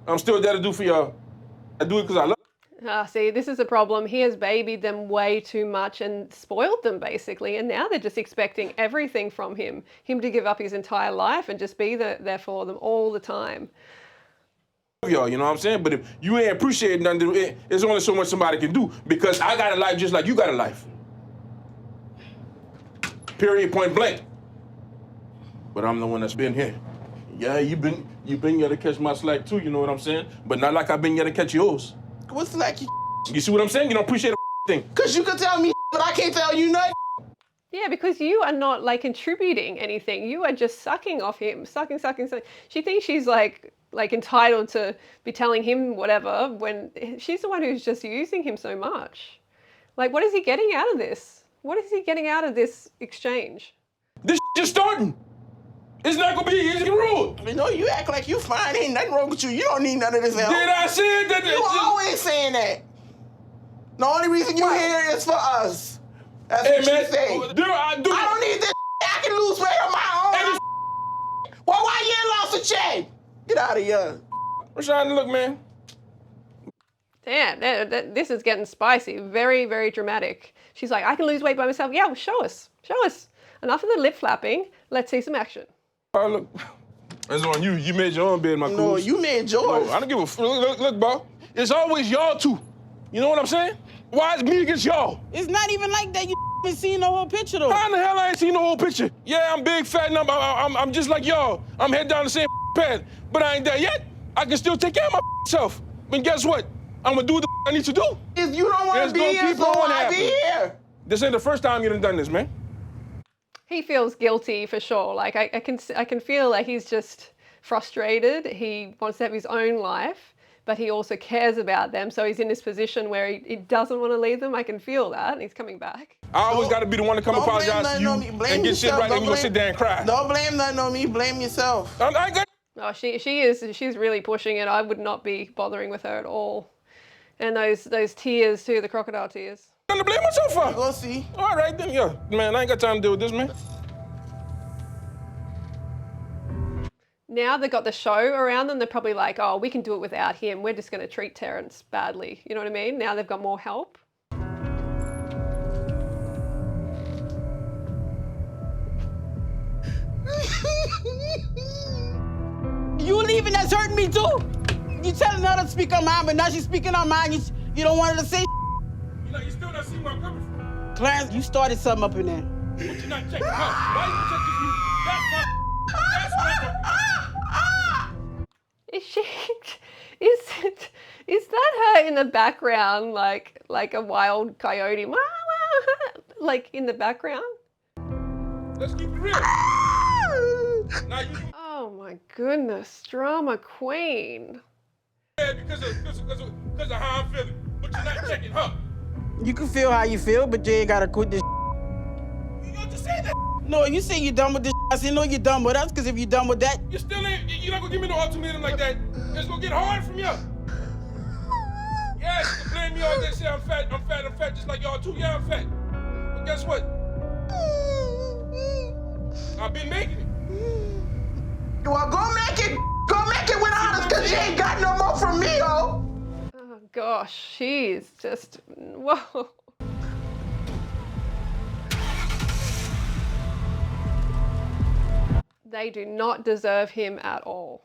I'm still there to do for y'all. I do it because I love See, this is a problem. He has babied them way too much and spoiled them, basically, and now they're just expecting everything from him to give up his entire life and just be there for them all the time. y'all, you know what I'm saying? But if you ain't appreciating nothing, there's only so much somebody can do because I got a life just like you got a life. Period, point blank. But I'm the one that's been here. Yeah, you been here to catch my slack too, you know what I'm saying? But not like I've been here to catch yours. What's slacky? You see what I'm saying? You don't appreciate a thing. Cause you can tell me but I can't tell you nothing. Yeah, because you are not like contributing anything. You are just sucking off him, sucking. She thinks she's like entitled to be telling him whatever when she's the one who's just using him so much. Like, what is he getting out of this? What is he getting out of this exchange? This just starting. It's not gonna be easy to rule. You know, you act like you fine. Ain't nothing wrong with you. You don't need none of this help. Did I say that? You always saying that. The only reason you're here is for us. That's what you say. I don't need this. I can lose weight on my own. Well, why you ain't lost a check? Get out of here. Roshanda, look, man. Damn, this is getting spicy. Very, very dramatic. She's like, I can lose weight by myself. Yeah, well, show us. Enough of the lip flapping. Let's see some action. Oh, look. That's on you. You made your own bed, my cool. No, you made yours. No, I don't give a look, bro. It's always y'all two. You know what I'm saying? Why is me against y'all? It's not even like that. You ain't seen the whole picture, though. How in the hell I ain't seen the whole picture? Yeah, I'm big, fat, and I'm just like y'all. I'm heading down the same path, but I ain't there yet. I can still take care of myself. And guess what? I'm gonna do what I need to do. If you don't want to be here, so why be here? This ain't the first time you done this, man. He feels guilty for sure. Like I can feel like he's just frustrated. He wants to have his own life, but he also cares about them. So he's in this position where he doesn't want to leave them. I can feel that, and he's coming back. I always got to be the one to come apologize to you and get shit right, and you gonna sit there and cry. Don't blame nothing on me. Blame yourself. I got. Oh, she's really pushing it. I would not be bothering with her at all. And those tears too, the crocodile tears. I'm to blame myself for. Go see. All right then, yeah, man. I ain't got time to deal with this, man. Now they've got the show around them. They're probably like, oh, we can do it without him. We're just going to treat Terrence badly. You know what I mean? Now they've got more help. You leaving, that's hurting me too. You telling her to speak her mind, but now she's speaking her mind. You don't want her to say. You still not seeing where I'm coming from. Clarence, you started something up in there. But you're not checking her. Why you check this? Is that her in the background, like a wild coyote, like in the background? Let's keep it real. Oh my goodness, drama queen. Yeah, because of how I'm feeling, but you're not checking her. You can feel how you feel, but you ain't gotta quit this. You got to say that. No, you say you're done with this. I say no, you're done with us, because if you're done with that, You still ain't. You're not gonna give me no ultimatum like that. It's gonna get hard from you. Yeah, you can blame me all day, say I'm fat, just like y'all too. Yeah, I'm fat. But guess what? I've been making it. well, go make it without us, because you ain't got no more from me, oh. Oh gosh, she's just, whoa. They do not deserve him at all.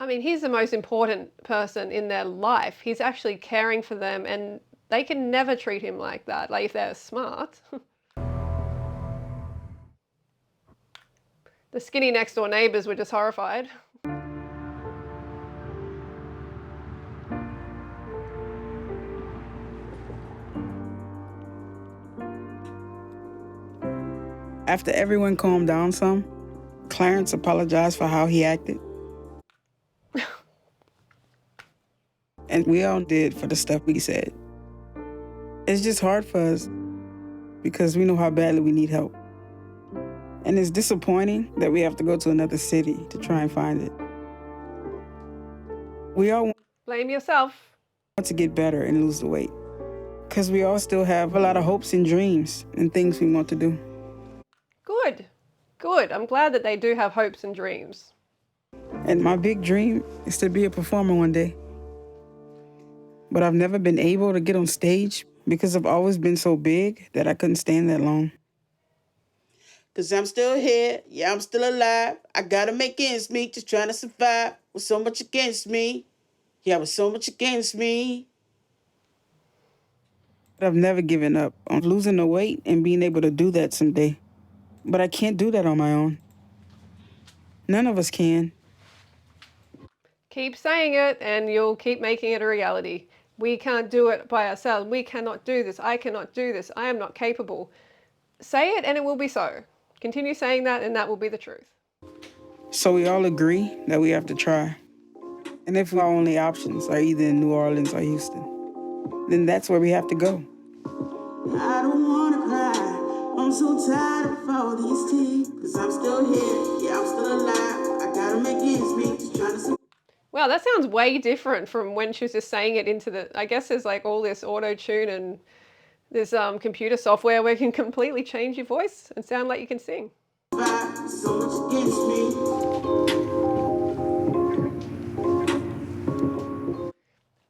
I mean, he's the most important person in their life. He's actually caring for them, and they can never treat him like that, like if they're smart. The skinny next door neighbors were just horrified. After everyone calmed down some, Clarence apologized for how he acted. And we all did for the stuff we said. It's just hard for us because we know how badly we need help. And it's disappointing that we have to go to another city to try and find it. We all Blame yourself. want to get better and lose the weight because we all still have a lot of hopes and dreams and things we want to do. Good. I'm glad that they do have hopes and dreams. And my big dream is to be a performer one day. But I've never been able to get on stage because I've always been so big that I couldn't stand that long. Because I'm still here. Yeah, I'm still alive. I got to make ends meet, just trying to survive with so much against me. Yeah, with so much against me. But I've never given up on losing the weight and being able to do that someday. But I can't do that on my own. None of us can. Keep saying it and you'll keep making it a reality. We can't do it by ourselves. We cannot do this. I cannot do this. I am not capable. Say it and it will be so. Continue saying that and that will be the truth. So we all agree that we have to try. And if our only options are either in New Orleans or Houston, then that's where we have to go. I don't wanna cry. I'm so tired of all these tears. Cause I'm still here. Yeah, I'm still alive. I gotta make ends meet. Just trying to. Wow, that sounds way different from when she was just saying it into the, I guess there's like all this auto-tune and this computer software where you can completely change your voice and sound like you can sing. So much against me.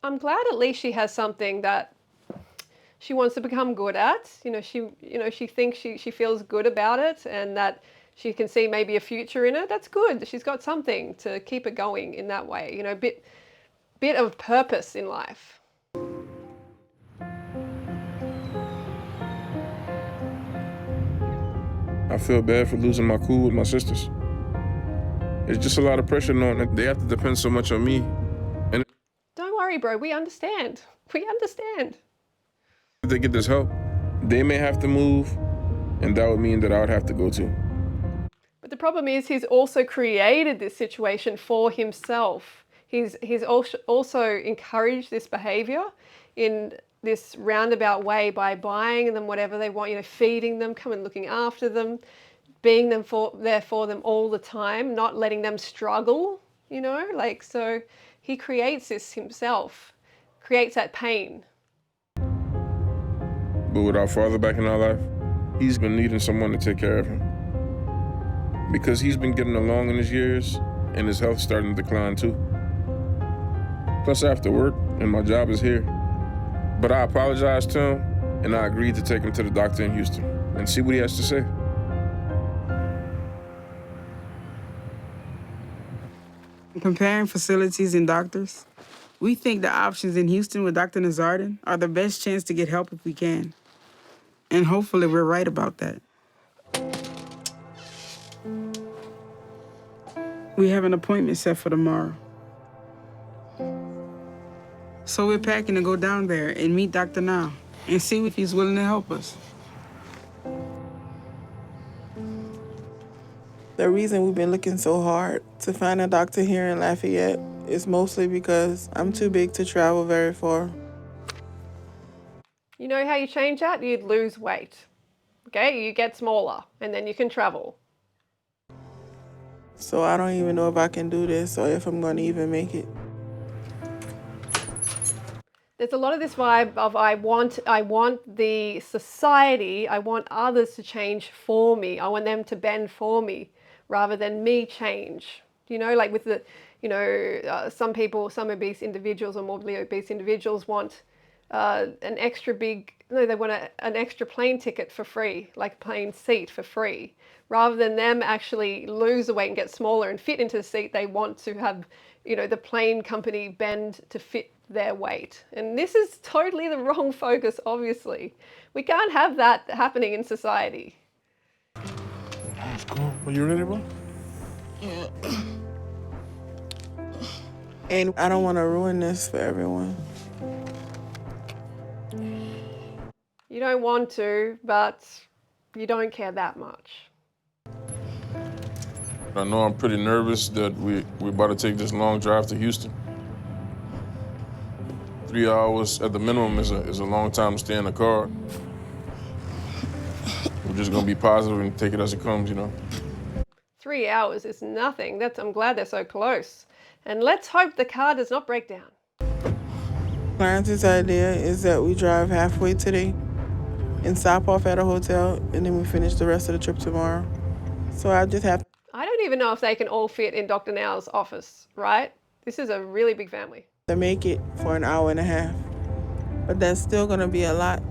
I'm glad at least she has something that she wants to become good at. She thinks she feels good about it and that she can see maybe a future in it. That's good. She's got something to keep it going in that way. Bit of purpose in life. I feel bad for losing my cool with my sisters. It's just a lot of pressure knowing that they have to depend so much on me. And Don't worry, bro. We understand. We understand. if they get this help, they may have to move, and that would mean that I would have to go too. But the problem is he's also created this situation for himself. He's also encouraged this behavior in this roundabout way by buying them whatever they want, feeding them, coming looking after them, being there for them all the time, not letting them struggle, so he creates this himself, creates that pain. But with our father back in our life, he's been needing someone to take care of him. Because he's been getting along in his years, and his health's starting to decline too. Plus I have to work, and my job is here. But I apologized to him, and I agreed to take him to the doctor in Houston and see what he has to say. Comparing facilities and doctors, we think the options in Houston with Dr. Nazardin are the best chance to get help if we can. And hopefully we're right about that. We have an appointment set for tomorrow. So we're packing to go down there and meet Dr. Now and see if he's willing to help us. The reason we've been looking so hard to find a doctor here in Lafayette is mostly because I'm too big to travel very far. You know how you change that? You'd lose weight. Okay, you get smaller and then you can travel. So I don't even know if I can do this or if I'm going to even make it. There's a lot of this vibe of I want the society, I want others to change for me. I want them to bend for me rather than me change. Like with the, some people, some obese individuals or morbidly obese individuals want an extra an extra plane ticket for free, like a plane seat for free. Rather than them actually lose the weight and get smaller and fit into the seat, they want to have, the plane company bend to fit their weight. And this is totally the wrong focus, obviously. We can't have that happening in society. That's cool. Are you ready, bro? Yeah. And I don't want to ruin this for everyone. You don't want to, but you don't care that much. I know I'm pretty nervous that we're about to take this long drive to Houston. 3 hours at the minimum is a long time to stay in the car. We're just gonna be positive and take it as it comes, 3 hours is nothing. I'm glad they're so close. And let's hope the car does not break down. Clarence's idea is that we drive halfway today and stop off at a hotel, and then we finish the rest of the trip tomorrow. So I just have I don't even know if they can all fit in Dr. Now's office, right? This is a really big family. to make it for an hour and a half, but that's still gonna be a lot.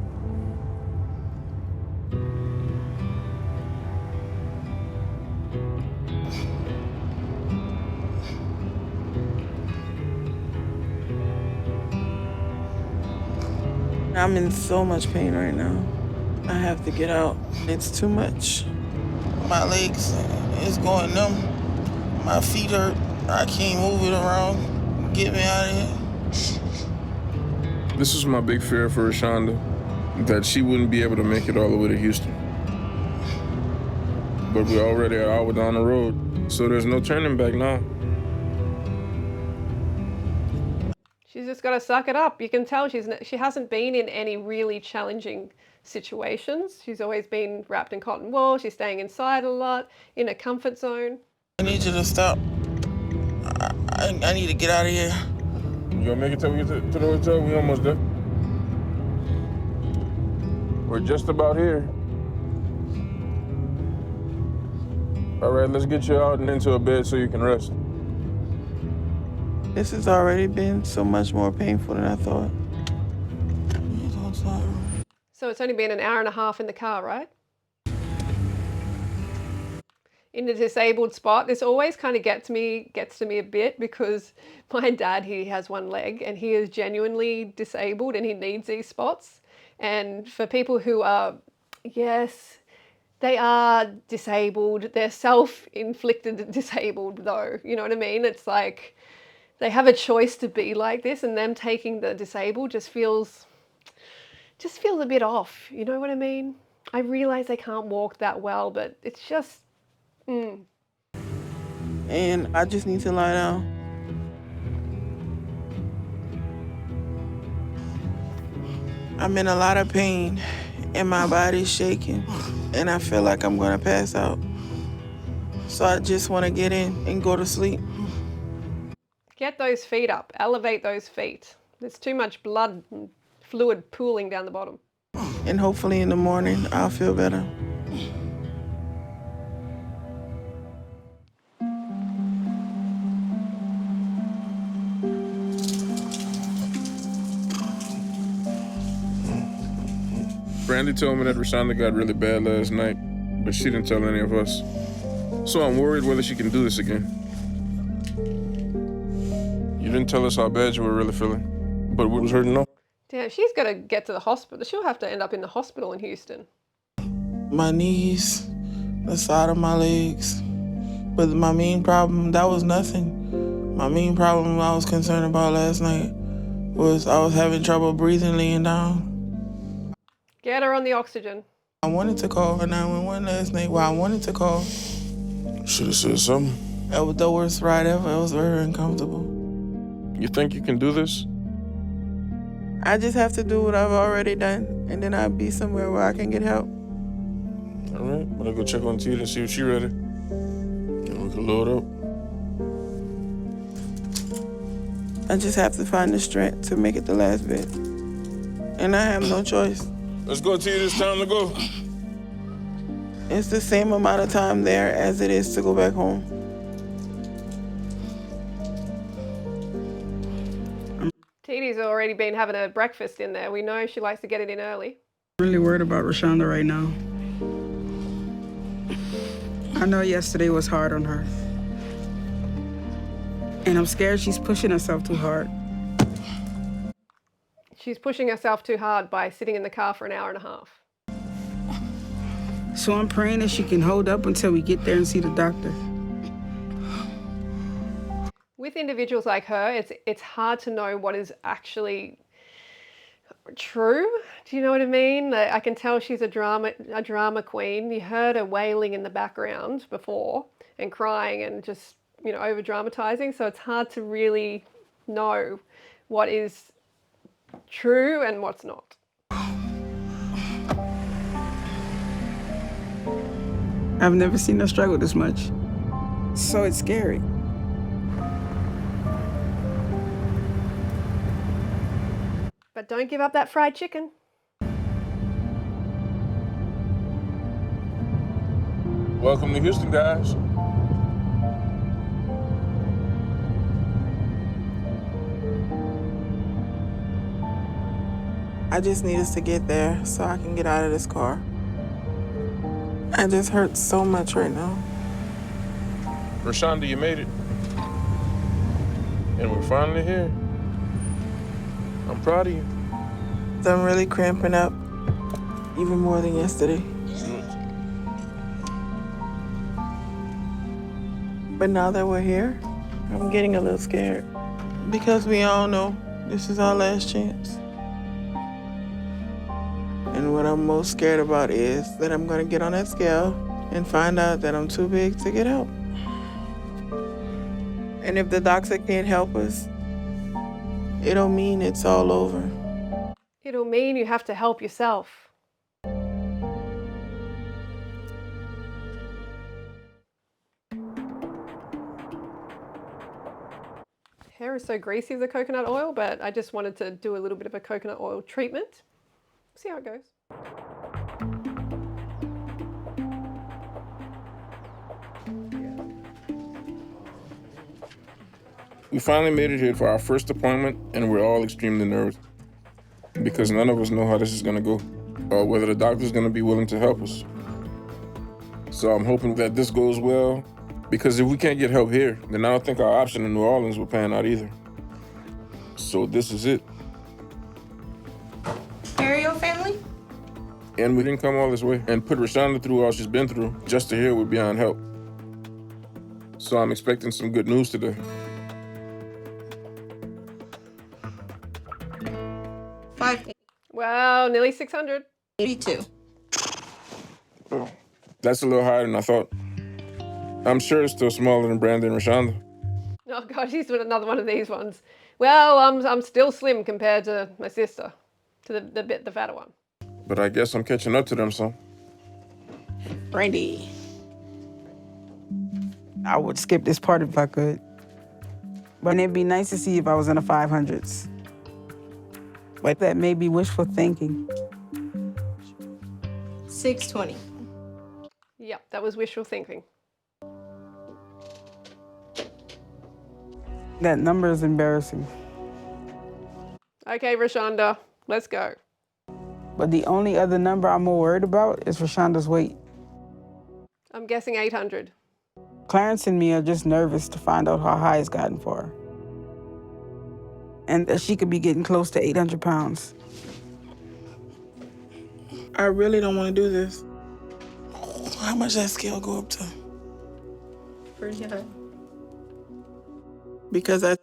I'm in so much pain right now. I have to get out. It's too much. My legs is going numb. My feet hurt. I can't move it around. Get me out of here. This is my big fear for Roshanda, that she wouldn't be able to make it all the way to Houston. But we're already an hour down the road, so there's no turning back now. She's just got to suck it up. You can tell she hasn't been in any really challenging situations. She's always been wrapped in cotton wool. She's staying inside a lot, in a comfort zone. I need you to stop. I need to get out of here. You gonna make it till we get to the hotel? We almost there. We're just about here. All right, let's get you out and into a bed so you can rest. This has already been so much more painful than I thought. So it's only been an hour and a half in the car, right? In the disabled spot, this always kind of gets to me a bit, because my dad, he has one leg and he is genuinely disabled and he needs these spots. And for people who are, yes, they are disabled, they're self-inflicted disabled though, you know what I mean? It's like they have a choice to be like this, and them taking the disabled just feels a bit off, you know what I mean? I realize they can't walk that well, but it's just, And I just need to lie down. I'm in a lot of pain and my body's shaking and I feel like I'm gonna pass out. So I just wanna get in and go to sleep. Get those feet up, elevate those feet. There's too much blood and fluid pooling down the bottom. And hopefully in the morning I'll feel better. Brandie told me that Roshanda got really bad last night, but she didn't tell any of us. So I'm worried whether she can do this again. You didn't tell us how bad you were really feeling, but what was her to know? Damn, she's got to get to the hospital. She'll have to end up in the hospital in Houston. My knees, the side of my legs. But my main problem, that was nothing. My main problem I was concerned about last night was I was having trouble breathing laying down. Get her on the oxygen. I wanted to call for 911 last night. Well, I wanted to call. Should have said something. That was the worst ride ever. It was very uncomfortable. You think you can do this? I just have to do what I've already done, and then I'll be somewhere where I can get help. All right, I'm gonna go check on Tita and see if she's ready. And we can load up. I just have to find the strength to make it the last bit. And I have no choice. Let's go, Tita, it's time to go. It's the same amount of time there as it is to go back home. Titi's already been having a breakfast in there. We know she likes to get it in early. I'm really worried about Roshanda right now. I know yesterday was hard on her. And I'm scared she's pushing herself too hard. She's pushing herself too hard by sitting in the car for an hour and a half. So I'm praying that she can hold up until we get there and see the doctor. With individuals like her, it's hard to know what is actually true. Do you know what I mean? I can tell she's a drama queen. You heard her wailing in the background before and crying and just, over dramatizing. So it's hard to really know what is true and what's not. I've never seen her struggle this much. So it's scary. But don't give up that fried chicken. Welcome to Houston, guys. I just need us to get there so I can get out of this car. I just hurt so much right now. Roshanda, you made it. And we're finally here. I'm proud of you. I'm really cramping up, even more than yesterday. But now that we're here, I'm getting a little scared. Because we all know this is our last chance. And what I'm most scared about is that I'm gonna get on that scale and find out that I'm too big to get help. And if the doctor can't help us, it'll mean it's all over. It'll mean you have to help yourself. Hair is so greasy with the coconut oil, but I just wanted to do a little bit of a coconut oil treatment. See how it goes. We finally made it here for our first appointment, and we're all extremely nervous because none of us know how this is going to go or whether the doctor's going to be willing to help us. So I'm hoping that this goes well, because if we can't get help here, then I don't think our option in New Orleans will pan out either. So this is it. Ariel family? And we didn't come all this way and put Roshanda through all she's been through just to hear we're beyond help. So I'm expecting some good news today. Wow, nearly 600. 82. Oh, that's a little higher than I thought. I'm sure it's still smaller than Brandie and Roshanda. Oh God, she's doing another one of these ones. Well, I'm still slim compared to my sister, to the fatter one. But I guess I'm catching up to them, so. Brandie. I would skip this part if I could. But it'd be nice to see if I was in the 500s. But that may be wishful thinking. 620. Yep, that was wishful thinking. That number is embarrassing. Okay, Roshanda, let's go. But the only other number I'm more worried about is Roshanda's weight. I'm guessing 800. Clarence and me are just nervous to find out how high it's gotten for her. And that she could be getting close to 800 pounds. I really don't want to do this. How much that scale go up to? Pretty high. Because I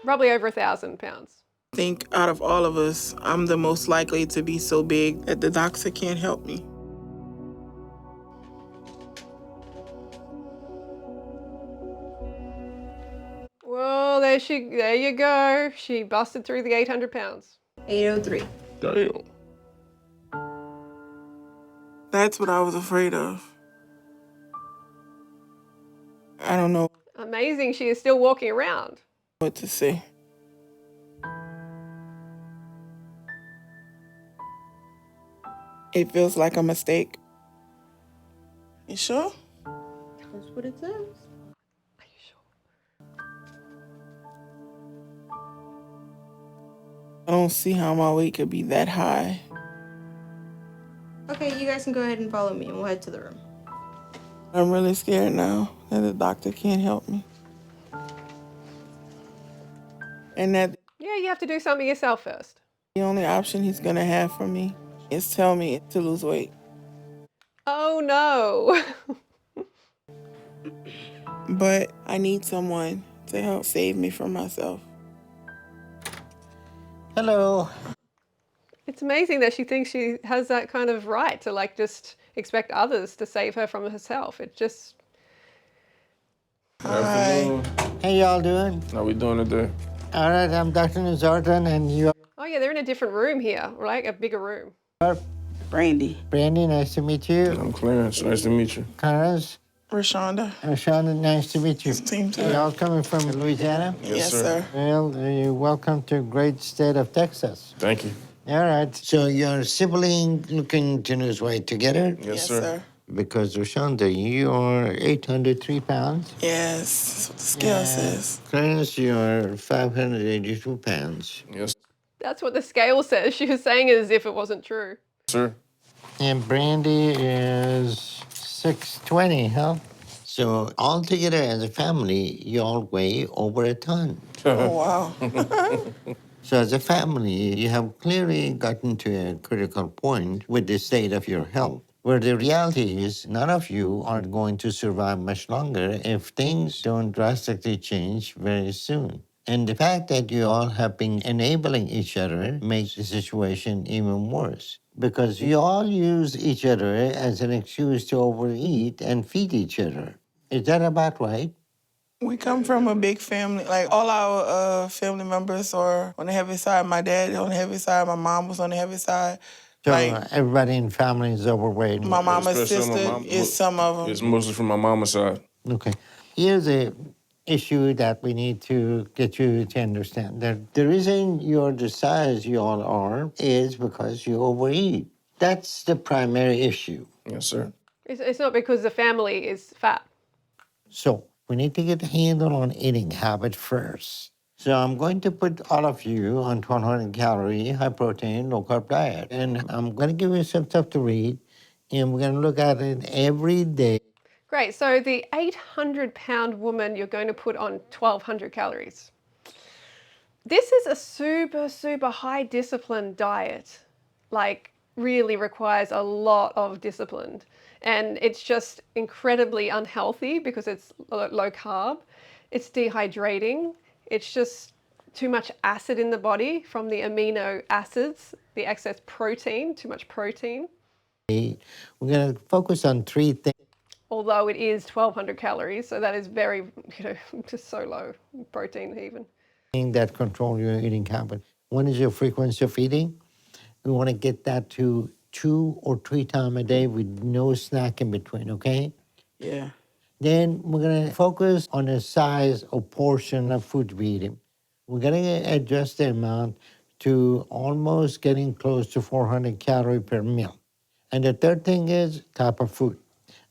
Probably over 1,000 pounds. think out of all of us, I'm the most likely to be so big that the doctor can't help me. Well, there you go. She busted through the 800 pounds. 803. Damn. That's what I was afraid of. I don't know Amazing, she is still walking around. what to say. It feels like a mistake. You sure? That's what it says. Are you sure? I don't see how my weight could be that high. Okay, you guys can go ahead and follow me and we'll head to the room. I'm really scared now that the doctor can't help me. And that Yeah, you have to do something yourself first. the only option he's gonna have for me is tell me to lose weight. Oh no. But I need someone to help save me from myself. Hello. It's amazing that she thinks she has that kind of right to like just expect others to save her from herself. It just... Afternoon. How y'all doing? How we doing today? All right, I'm Dr. Nazardan, and you Oh yeah, they're in a different room here, right? A bigger room. are Brandie. Brandie. Nice to meet you. I'm Clarence. Nice to meet you. Clarence. Roshanda. Roshanda, nice to meet you. Same time. Y'all coming from Louisiana? Yes, sir. Well, you're welcome to great state of Texas. Thank you. All right. So your sibling looking to lose weight together? Yes, sir. Because Roshanda, you are 803 pounds. Yes, that's what the scale says. Clarence, you are 582 pounds. Yes, That's what the scale says. She was saying it as if it wasn't true. sir. And Brandie is 620, huh? So altogether as a family, you all weigh over a ton. Oh, wow. So as a family, you have clearly gotten to a critical point with the state of your health, where the reality is none of you are going to survive much longer if things don't drastically change very soon. And the fact that you all have been enabling each other makes the situation even worse because you all use each other as an excuse to overeat and feed each other. Is that about right? We come from a big family. Like, all our family members are on the heavy side. My dad on the heavy side. My mom was on the heavy side. So Like, everybody in family is overweight. my mama's Especially on my sister mom- is some of them. It's mostly from my mama's side. Okay. Here's a issue that we need to get you to understand. That the reason you're the size you all are is because you overeat. That's the primary issue. Yes, sir. It's not because the family is fat. So we need to get a handle on eating habit first. So I'm going to put all of you on 1,200 calorie, high protein, low carb diet. And I'm going to give you some stuff to read, and we're going to look at it every day. Great, so the 800-pound woman you're going to put on 1,200 calories. This is a super, super high discipline diet. Like, really requires a lot of discipline. And it's just incredibly unhealthy because it's low carb. It's dehydrating. It's just too much acid in the body from the amino acids, the excess protein, too much protein. We're going to focus on three things. Although it is 1,200 calories, so that is very, just so low protein even. That control your eating habit. One is your frequency of eating. We want to get that to 2 or 3 times a day with no snack in between, okay? Yeah. Then we're going to focus on the size or portion of food we eat. We're going to adjust the amount to almost getting close to 400 calories per meal. And the third thing is type of food.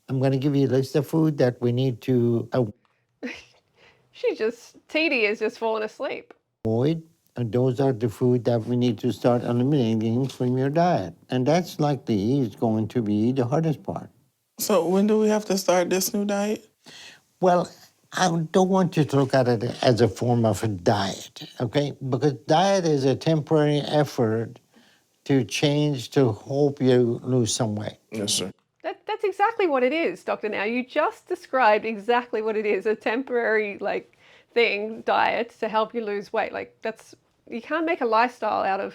I'm going to give you a list of food that we need to TD is just falling asleep. avoid. And those are the food that we need to start eliminating from your diet. And that's likely is going to be the hardest part. So when do we have to start this new diet? Well, I don't want you to look at it as a form of a diet, okay? Because diet is a temporary effort to change to hope you lose some weight. Yes, sir. That's exactly what it is, Dr. Now. You just described exactly what it is, a temporary diet to help you lose weight. You can't make a lifestyle out of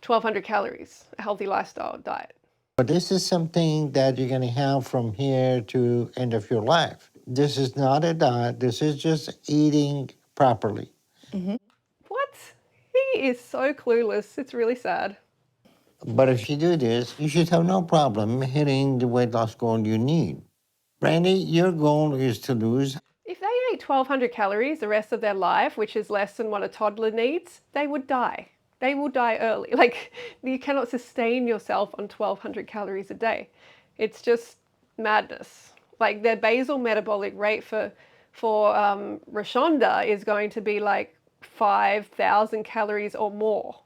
1,200 calories, a healthy lifestyle diet. But this is something that you're going to have from here to end of your life. This is not a diet. This is just eating properly. Mm-hmm. What? He is so clueless. It's really sad. But if you do this, you should have no problem hitting the weight loss goal you need. Brandie, your goal is to lose. If they ate 1,200 calories the rest of their life, which is less than what a toddler needs, they would die. They will die early. You cannot sustain yourself on 1,200 calories a day. It's just madness. Their basal metabolic rate for Roshanda is going to be 5,000 calories or more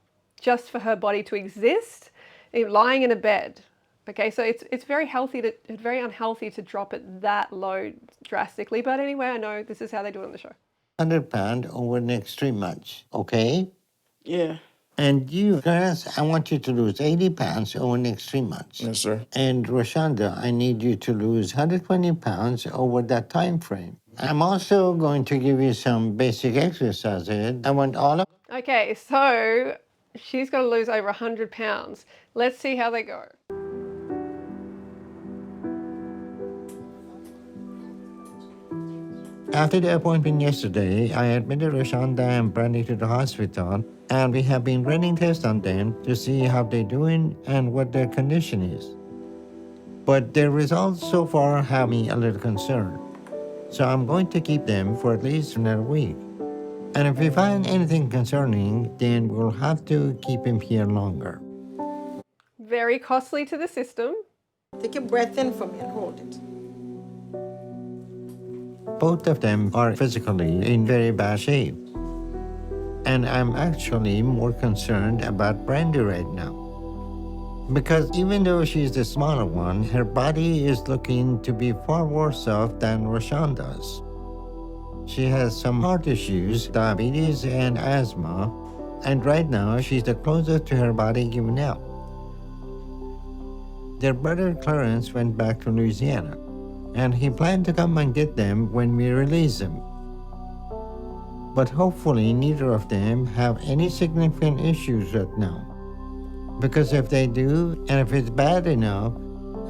just for her body to exist, lying in a bed. Okay, so it's very unhealthy to drop it that low drastically. But anyway, I know this is how they do it on the show. 100 pounds over the next 3 months, okay? Yeah. And you, Clarence, I want you to lose 80 pounds over the next 3 months. Yes, sir. And Roshanda, I need you to lose 120 pounds over that time frame. I'm also going to give you some basic exercises. I want all of... Okay, so she's got to lose over 100 pounds. Let's see how they go. After the appointment yesterday, I admitted Roshanda and Brandie to the hospital, and we have been running tests on them to see how they're doing and what their condition is. But their results so far have me a little concerned. So I'm going to keep them for at least another week. And if we find anything concerning, then we'll have to keep him here longer. Very costly to the system. Take a breath in for me and hold it. Both of them are physically in very bad shape. And I'm actually more concerned about Brandie right now. Because even though she's the smaller one, her body is looking to be far worse off than Roshanda's. She has some heart issues, diabetes, and asthma, and right now she's the closest to her body giving up. Their brother Clarence went back to Louisiana, and he planned to come and get them when we release them. But hopefully neither of them have any significant issues right now. Because if they do, and if it's bad enough,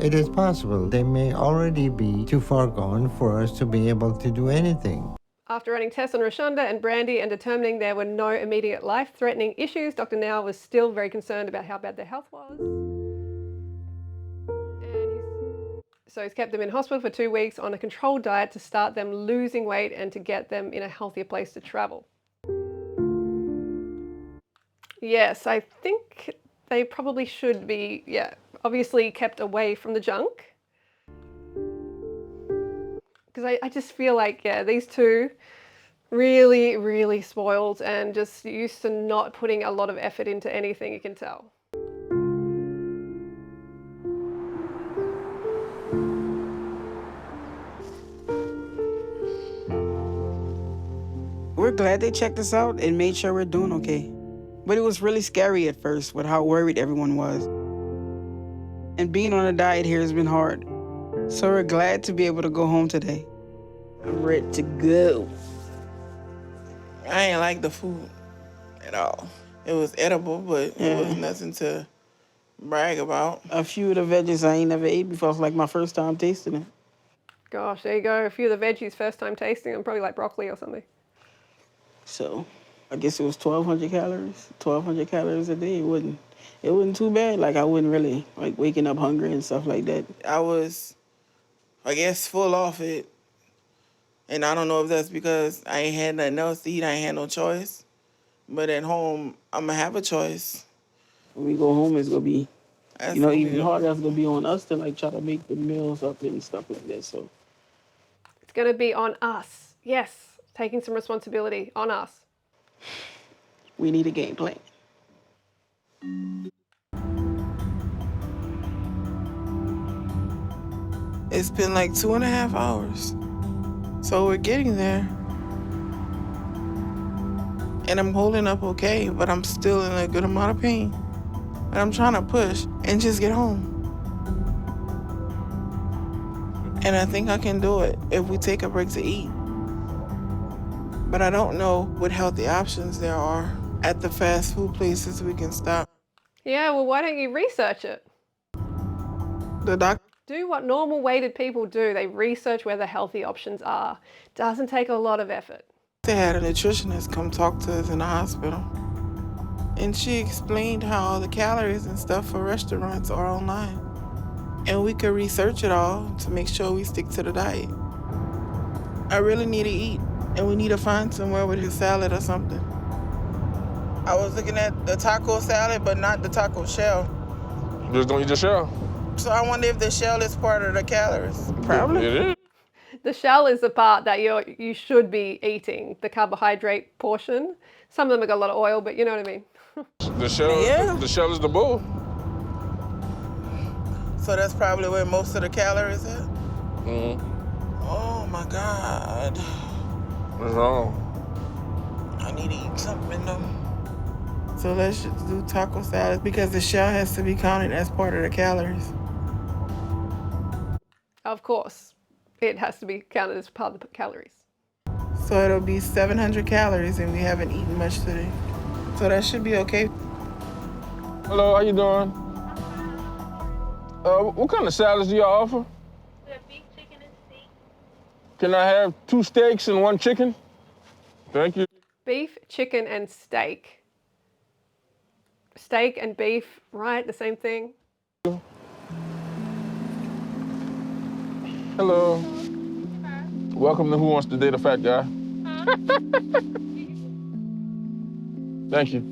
it is possible they may already be too far gone for us to be able to do anything. After running tests on Roshanda and Brandie and determining there were no immediate life-threatening issues, Dr. Now was still very concerned about how bad their health was. So he's kept them in hospital for 2 weeks on a controlled diet to start them losing weight and to get them in a healthier place to travel. Yes, I think they probably should be, obviously kept away from the junk. Because I just feel like, these two really, really spoiled and just used to not putting a lot of effort into anything, you can tell. We're glad they checked us out and made sure we're doing okay. But it was really scary at first with how worried everyone was. And being on a diet here has been hard. So we're glad to be able to go home today. I'm ready to go. I ain't like the food at all. It was edible, but it was nothing to brag about. A few of the veggies I ain't never ate before. It's like my first time tasting it. Gosh, there you go. A few of the veggies, first time tasting them, probably like broccoli or something. So I guess it was 1,200 calories. 1,200 calories a day. It wasn't too bad. Like I wasn't really like waking up hungry and stuff like that. I was, I guess, full off it. And I don't know if that's because I ain't had nothing else to eat. I ain't had no choice. But at home, I'm going to have a choice. When we go home, it's going to be, even harder. It's going to be on us to like try to make the meals up and stuff like that. So it's going to be on us. Yes, taking some responsibility on us. We need a game plan. It's been like 2.5 hours. So we're getting there. And I'm holding up okay, but I'm still in a good amount of pain. But I'm trying to push and just get home. And I think I can do it if we take a break to eat. But I don't know what healthy options there are at the fast food places we can stop. Yeah, well, why don't you research it? The doctor. Do what normal weighted people do. They research where the healthy options are. Doesn't take a lot of effort. They had a nutritionist come talk to us in the hospital. And she explained how all the calories and stuff for restaurants are online. And we could research it all to make sure we stick to the diet. I really need to eat, and we need to find somewhere with a salad or something. I was looking at the taco salad, but not the taco shell. Just don't eat the shell. So I wonder if the shell is part of the calories. Probably. It is. The shell is the part that you should be eating, the carbohydrate portion. Some of them have got a lot of oil, but you know what I mean. The shell is the bowl. So that's probably where most of the calories are? Mm-hmm. Oh my God. What's wrong? I need to eat something though. So let's just do taco salad because the shell has to be counted as part of the calories. Of course, it has to be counted as part of the calories. So it'll be 700 calories and we haven't eaten much today. So that should be okay. Hello, how you doing? What kind of salads do y'all offer? We have beef, chicken, and steak. Can I have 2 steaks and 1 chicken? Thank you. Beef, chicken, and steak. Steak and beef, right? The same thing. Hello. Welcome to Who Wants to Date a Fat Guy. Thank you.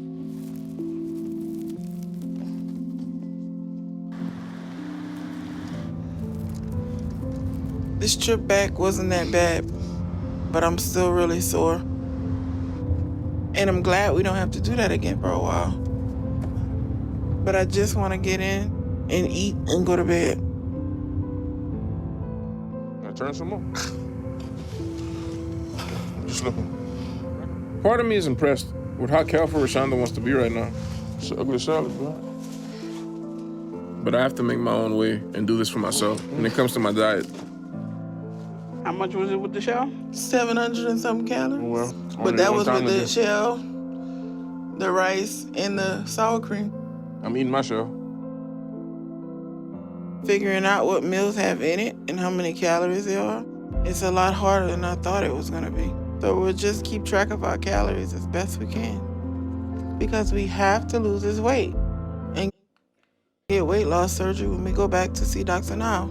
This trip back wasn't that bad, but I'm still really sore. And I'm glad we don't have to do that again for a while. But I just want to get in and eat and go to bed. Can I turn some more? I'm just looking. Part of me is impressed with how careful Roshanda wants to be right now. It's an ugly salad, bro. But I have to make my own way and do this for myself when it comes to my diet. How much was it with the shell? 700 and something calories. Well, But that was with the shell, the rice, and the sour cream. I'm eating my shell. Figuring out what meals have in it and how many calories there are, it's a lot harder than I thought it was gonna be. So we'll just keep track of our calories as best we can. Because we have to lose this weight and get weight loss surgery when we go back to see Dr. Now.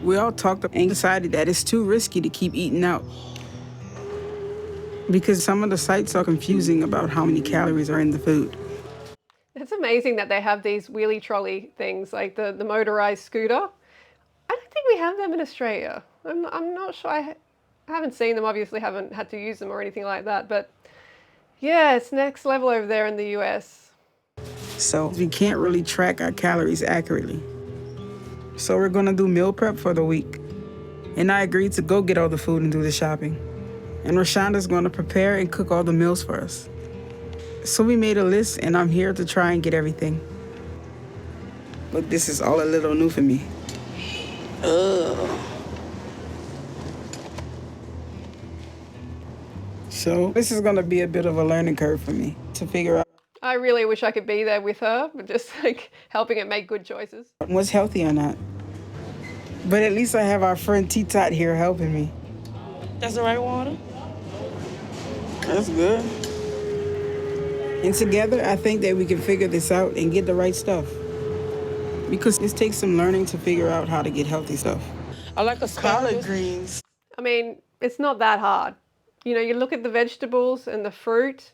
We all talked and decided that it's too risky to keep eating out because some of the sites are confusing about how many calories are in the food. It's amazing that they have these wheelie trolley things, like the motorized scooter. I don't think we have them in Australia. I'm not sure. I haven't seen them, obviously haven't had to use them or anything like that, but yeah, it's next level over there in the US. So we can't really track our calories accurately. So we're gonna do meal prep for the week. And I agreed to go get all the food and do the shopping. And Roshanda's gonna prepare and cook all the meals for us. So we made a list and I'm here to try and get everything. But this is all a little new for me. So this is gonna be a bit of a learning curve for me to figure out I really wish I could be there with her, but just like helping it make good choices. what's healthy or not. But at least I have our friend T-Tot here helping me. That's the right water? That's good. And together, I think that we can figure this out and get the right stuff. Because this takes some learning to figure out how to get healthy stuff. I like collard greens. I mean, it's not that hard. You know, you look at the vegetables and the fruit,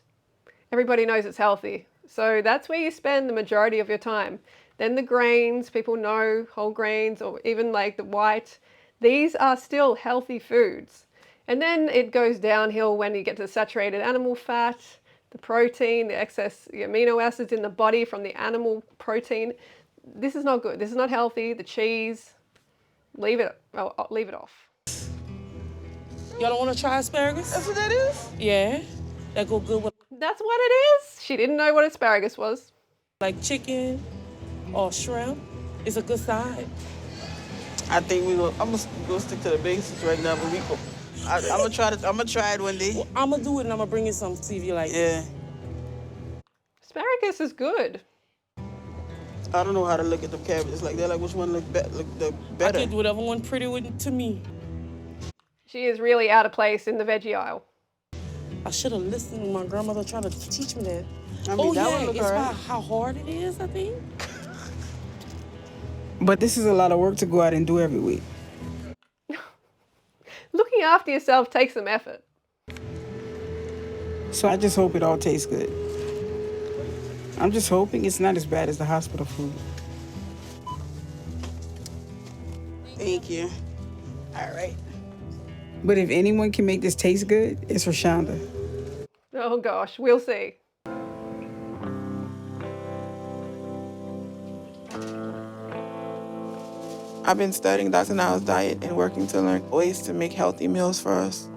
everybody knows it's healthy. So that's where you spend the majority of your time. Then the grains, people know whole grains or even like the white. These are still healthy foods. And then it goes downhill when you get to saturated animal fat, the protein, the excess amino acids in the body from the animal protein. This is not good. This is not healthy. The cheese, leave it off. Y'all don't want to try asparagus? That's what that is? Yeah, that go good with That's what it is. She didn't know what asparagus was. like chicken or shrimp. It's a good side. I think I'm gonna go stick to the basics right now, but I'm gonna try it one day. Well, I'm gonna do it and I'm gonna bring you some to see if you like it. Yeah. Asparagus is good. I don't know how to look at the cabbages like that. Like which one look the better? I can do whatever one pretty to me. She is really out of place in the veggie aisle. I should have listened to my grandmother trying to teach me that. I mean, that one look it's all right. about how hard it is, I think. But this is a lot of work to go out and do every week. Looking after yourself takes some effort. So I just hope it all tastes good. I'm just hoping it's not as bad as the hospital food. Thank you. All right. But if anyone can make this taste good, it's Roshanda. Oh gosh, we'll see. I've been studying Dr. Now's diet and working to learn ways to make healthy meals for us.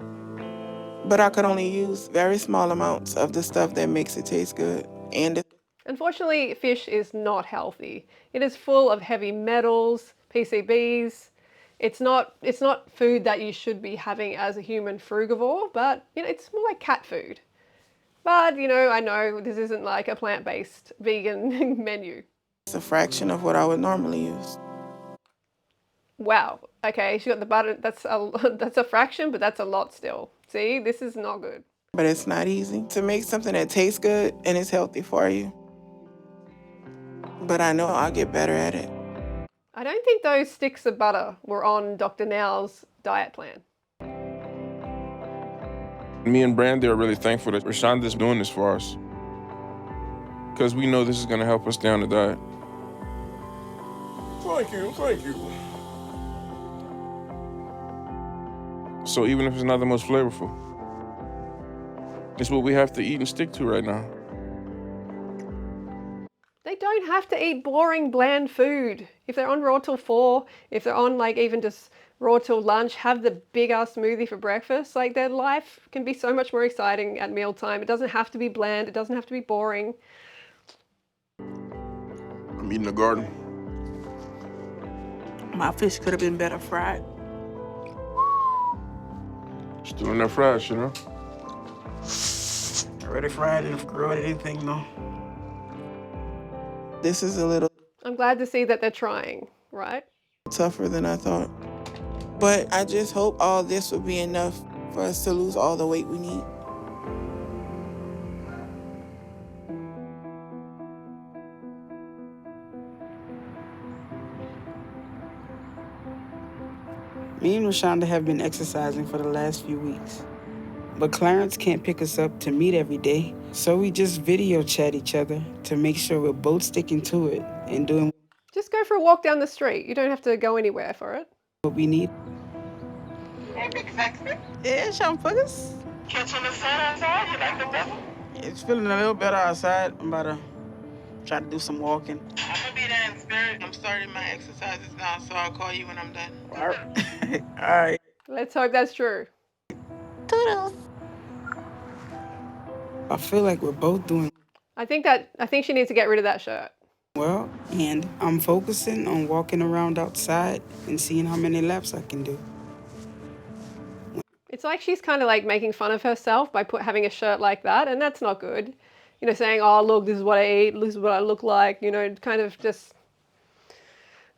But I could only use very small amounts of the stuff that makes it taste good. And Unfortunately, fish is not healthy. It is full of heavy metals, PCBs. It's not food that you should be having as a human frugivore, but you know, it's more like cat food. But you know, I know this isn't like a plant-based vegan menu. it's a fraction of what I would normally use. Wow. Okay, she got the butter. That's a fraction, but that's a lot still. See, this is not good. But it's not easy to make something that tastes good and is healthy for you. But I know I'll get better at it. I don't think those sticks of butter were on Dr. Now's diet plan. Me and Brandie are really thankful that Roshanda's doing this for us, because we know this is going to help us stay on the diet. Thank you. So even if it's not the most flavorful, it's what we have to eat and stick to right now. They don't have to eat boring, bland food. If they're on raw till 4, if they're on like even just raw till lunch, have the big ass smoothie for breakfast. Like their life can be so much more exciting at mealtime. It doesn't have to be bland. It doesn't have to be boring. I'm eating the garden. My fish could have been better fried. Still in that fries, you know? Already fried it, grilled anything, though. This is a little I'm glad to see that they're trying, right? tougher than I thought. But I just hope all this will be enough for us to lose all the weight we need. Me and Roshanda have been exercising for the last few weeks. But Clarence can't pick us up to meet every day, so we just video chat each other to make sure we're both sticking to it and doing Just go for a walk down the street. You don't have to go anywhere for it. what we need. Hey, big sexy. Yeah, Shamfugas. Catching the sun outside, you like the weather? It's feeling a little better outside. I'm about to try to do some walking. I'm gonna be there in spirit. I'm starting my exercises now, so I'll call you when I'm done. All right. Let's hope that's true. Toodles. I feel like we're both doing I think she needs to get rid of that shirt. well, and I'm focusing on walking around outside and seeing how many laps I can do. It's like she's kind of like making fun of herself by having a shirt like that, and that's not good. You know, saying, oh, look, this is what I eat, this is what I look like, you know, kind of just,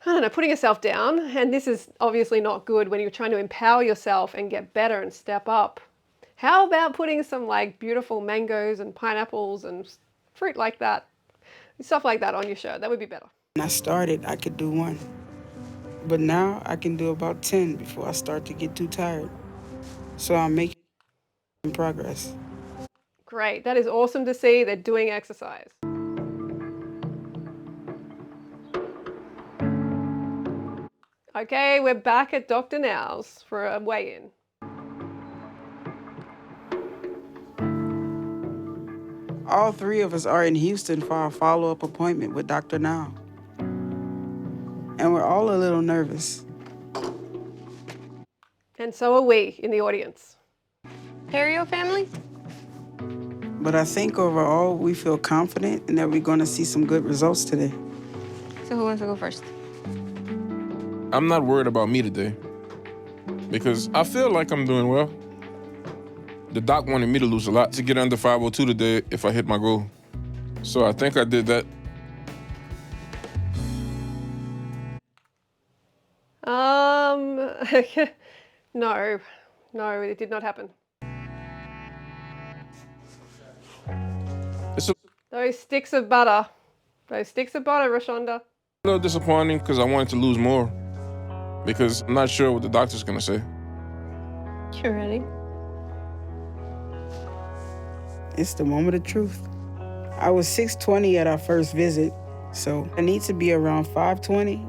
I don't know, putting yourself down. And this is obviously not good when you're trying to empower yourself and get better and step up. How about putting some like beautiful mangoes and pineapples and fruit like that, stuff like that on your shirt? That would be better. When I started, I could do 1. But now I can do about 10 before I start to get too tired. So I'm making progress. Great, that is awesome to see. They're doing exercise. Okay, we're back at Dr. Now's for a weigh-in. All 3 of us are in Houston for our follow-up appointment with Dr. Now. And we're all a little nervous. And so are we in the audience. Perio family? But I think overall we feel confident and that we're going to see some good results today. So who wants to go first? I'm not worried about me today because I feel like I'm doing well. The doc wanted me to lose a lot to get under 502 today if I hit my goal. So I think I did that. No, it did not happen. Those sticks of butter, Roshanda. A little disappointing because I wanted to lose more because I'm not sure what the doctor's gonna say. You ready? It's the moment of truth. I was 620 at our first visit, so I need to be around 520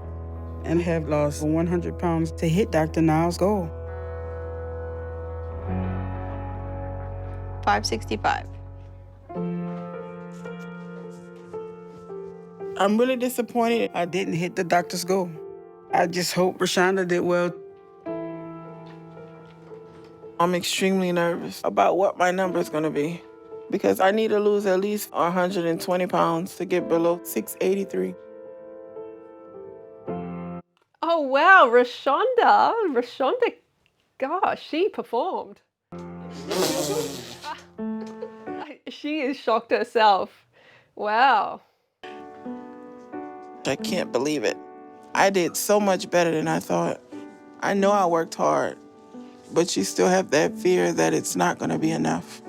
and have lost 100 pounds to hit Dr. Niles' goal. 565. I'm really disappointed I didn't hit the doctor's goal. I just hope Roshanda did well. I'm extremely nervous about what my number is going to be because I need to lose at least 120 pounds to get below 683. Oh, wow, Roshanda, gosh, she performed. She is shocked herself. Wow. I can't believe it. I did so much better than I thought. I know I worked hard, but you still have that fear that it's not going to be enough.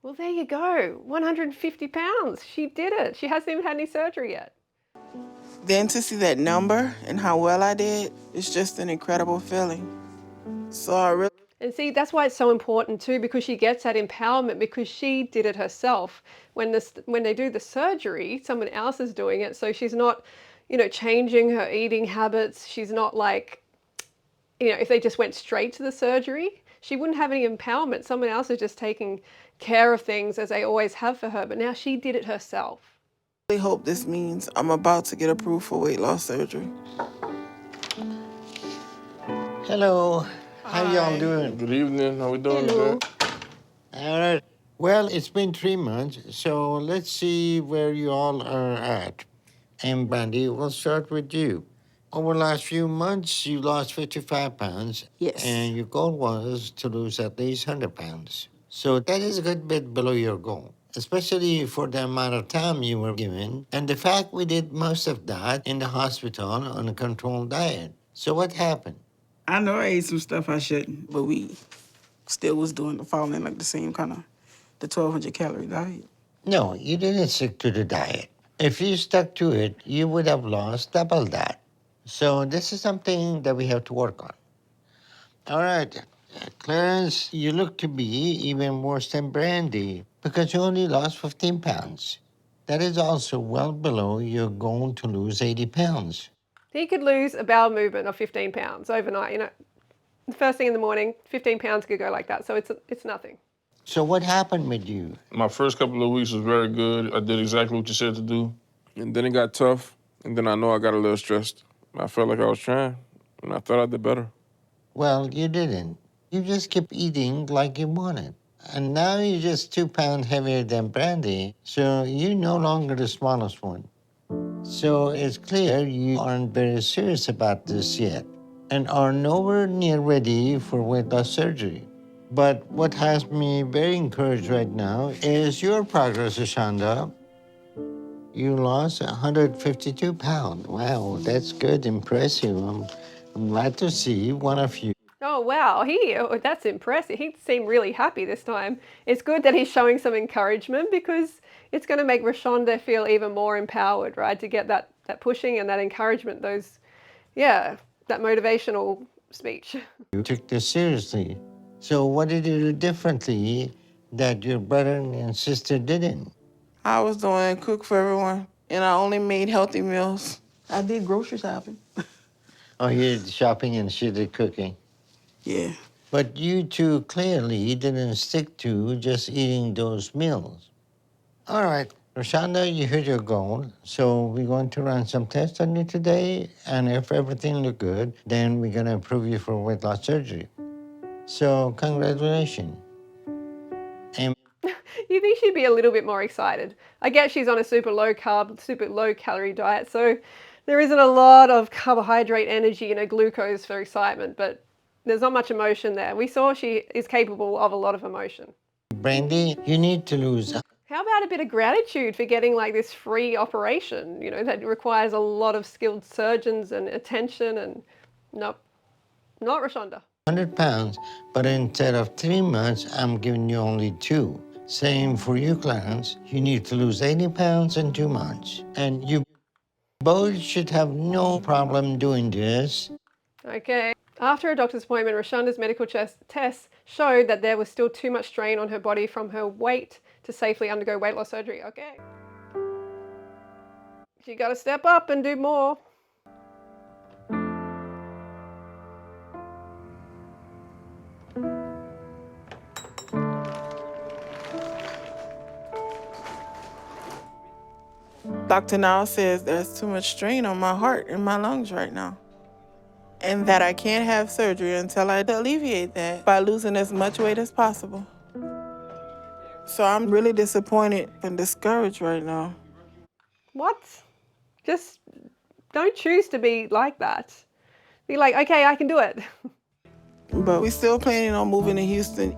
Well, there you go. 150 pounds. She did it. She hasn't even had any surgery yet. Then to see that number and how well I did, it's just an incredible feeling. So I really... And see, that's why it's so important too, because she gets that empowerment because she did it herself. When they do the surgery, someone else is doing it. So she's not, changing her eating habits. She's not like, if they just went straight to the surgery, she wouldn't have any empowerment. Someone else is just taking care of things as they always have for her. But now she did it herself. I really hope this means I'm about to get approved for weight loss surgery. Hello. How y'all doing? Good evening. How we doing today? All right. Well, it's been 3 months, so let's see where you all are at. And Brandie, we'll start with you. Over the last few months, you lost 55 pounds. Yes. And your goal was to lose at least 100 pounds. So that is a good bit below your goal, especially for the amount of time you were given and the fact we did most of that in the hospital on a controlled diet. So what happened? I know I ate some stuff I shouldn't, but we still was following like the same kind of the 1,200 calorie diet. No, you didn't stick to the diet. If you stuck to it, you would have lost double that. So this is something that we have to work on. All right, Clarence, you look to be even worse than Brandie because you only lost 15 pounds. That is also well below your goal to lose 80 pounds. He could lose a bowel movement of 15 pounds overnight. You know, the first thing in the morning, 15 pounds could go like that. So it's nothing. So what happened with you? My first couple of weeks was very good. I did exactly what you said to do. And then it got tough, and then I know I got a little stressed. I felt like I was trying, and I thought I did better. Well, you didn't. You just kept eating like you wanted. And now you're just 2 pounds heavier than Brandie, so you're no longer the smallest one. So it's clear you aren't very serious about this yet and are nowhere near ready for weight loss surgery. But what has me very encouraged right now is your progress, Roshanda. You lost 152 pounds. Wow, that's good, impressive. I'm glad to see one of you. Oh, wow. That's impressive. He seemed really happy this time. It's good that he's showing some encouragement because it's going to make Roshanda feel even more empowered, right? To get that pushing and that encouragement, that motivational speech. You took this seriously. So what did you do differently that your brother and sister didn't? I was doing cook for everyone, and I only made healthy meals. I did grocery shopping. Oh, you did shopping and she did cooking. Yeah. But you two clearly didn't stick to just eating those meals. All right, Roshanda, you hit your goal. So we're going to run some tests on you today. And if everything looks good, then we're going to approve you for weight loss surgery. So congratulations. And You think she'd be a little bit more excited. I guess she's on a super low carb, super low calorie diet. So there isn't a lot of carbohydrate energy, glucose for excitement, but there's not much emotion there. We saw she is capable of a lot of emotion. Brandie, you need to lose. How about a bit of gratitude for getting like this free operation, that requires a lot of skilled surgeons and attention and nope, not Roshanda. 100 pounds, but instead of 3 months, I'm giving you only 2. Same for you, Clarence. You need to lose 80 pounds in 2 months. And you both should have no problem doing this. Okay. After a doctor's appointment, Roshanda's medical tests showed that there was still too much strain on her body from her weight to safely undergo weight loss surgery. Okay. She got to step up and do more. Dr. now says there's too much strain on my heart and my lungs right now, and that I can't have surgery until I alleviate that by losing as much weight as possible. So I'm really disappointed and discouraged right now. What? Just don't choose to be like that. Be like, okay, I can do it. But we're still planning on moving to Houston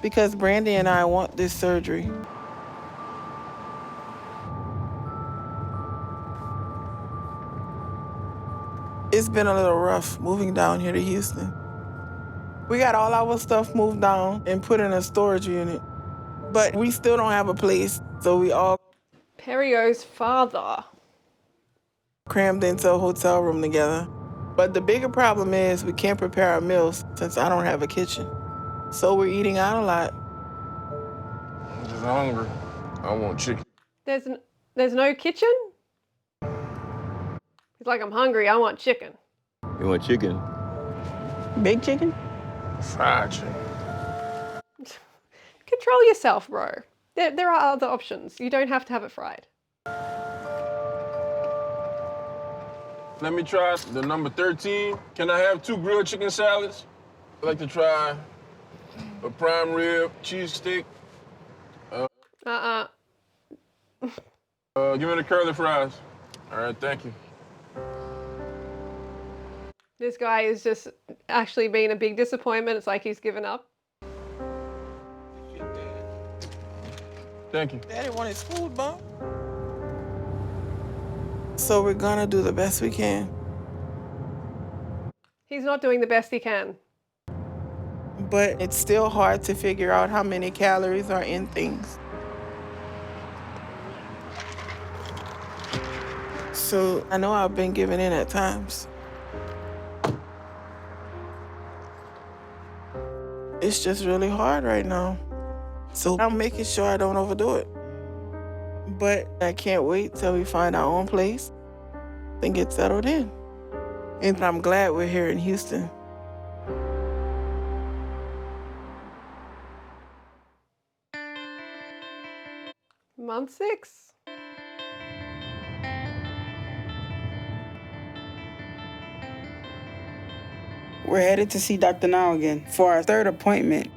because Brandie and I want this surgery. It's been a little rough moving down here to Houston. We got all our stuff moved down and put in a storage unit, but we still don't have a place, so we all Perio's father crammed into a hotel room together. But the bigger problem is we can't prepare our meals since I don't have a kitchen. So we're eating out a lot. I'm just hungry. I want chicken. There's no kitchen? He's like, I'm hungry, I want chicken. You want chicken? Big chicken? Fried chicken. Control yourself, bro. There are other options. You don't have to have it fried. Let me try the number 13. Can I have 2 grilled chicken salads? I'd like to try a prime rib cheese stick. Uh-uh. Give me the curly fries. All right, thank you. This guy is just actually been a big disappointment. It's like he's given up. Thank you. Daddy want his food, bump. So we're gonna do the best we can. He's not doing the best he can. But it's still hard to figure out how many calories are in things. So I know I've been giving in at times. It's just really hard right now. So I'm making sure I don't overdo it. But I can't wait till we find our own place and get settled in. And I'm glad we're here in Houston. Month 6. We're headed to see Dr. Now again for our 3rd appointment.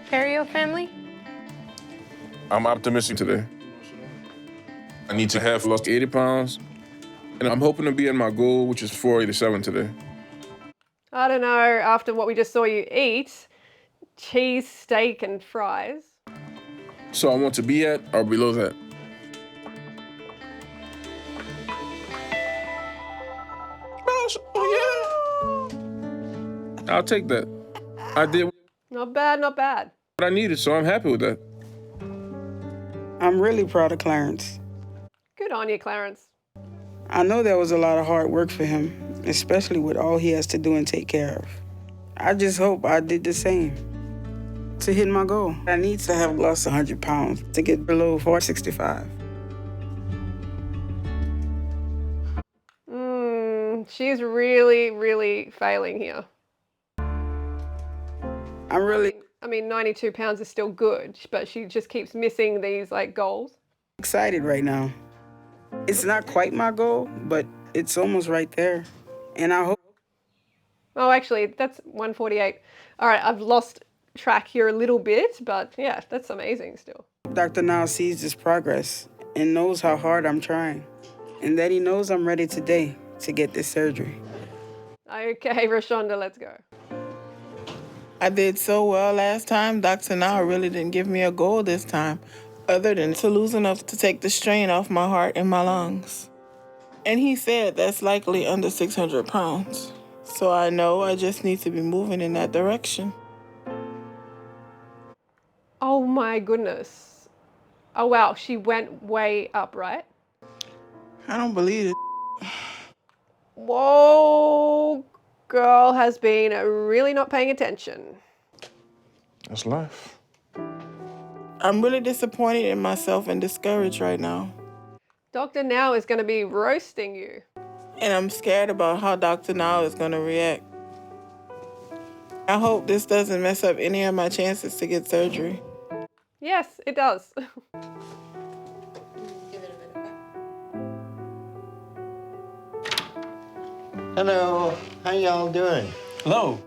Perio family? I'm optimistic today. I need to have lost 80 pounds, and I'm hoping to be at my goal, which is 487 today. I don't know, after what we just saw you eat, cheese, steak and fries. So I want to be at or below that. Oh, yeah. I'll take that. I did Not bad, not bad. what I needed, so I'm happy with that. I'm really proud of Clarence. Good on you, Clarence. I know that was a lot of hard work for him, especially with all he has to do and take care of. I just hope I did the same to hit my goal. I need to have lost 100 pounds to get below 465. She's really, really failing here. I mean, 92 pounds is still good, but she just keeps missing these like goals. Excited right now. It's not quite my goal, but it's almost right there. And I hope. Oh, actually, that's 148. All right, I've lost track here a little bit, but yeah, that's amazing still. Dr. Now sees this progress and knows how hard I'm trying, and that he knows I'm ready today to get this surgery. Okay, Roshanda, let's go. I did so well last time. Dr. Now really didn't give me a goal this time, other than to lose enough to take the strain off my heart and my lungs. And he said that's likely under 600 pounds. So I know I just need to be moving in that direction. Oh my goodness. Oh wow, she went way up, right? I don't believe it. Whoa, girl has been really not paying attention. That's life. I'm really disappointed in myself and discouraged right now. Dr. Now is going to be roasting you. And I'm scared about how Dr. Now is going to react. I hope this doesn't mess up any of my chances to get surgery. Yes, it does. Hello, how y'all doing? Hello.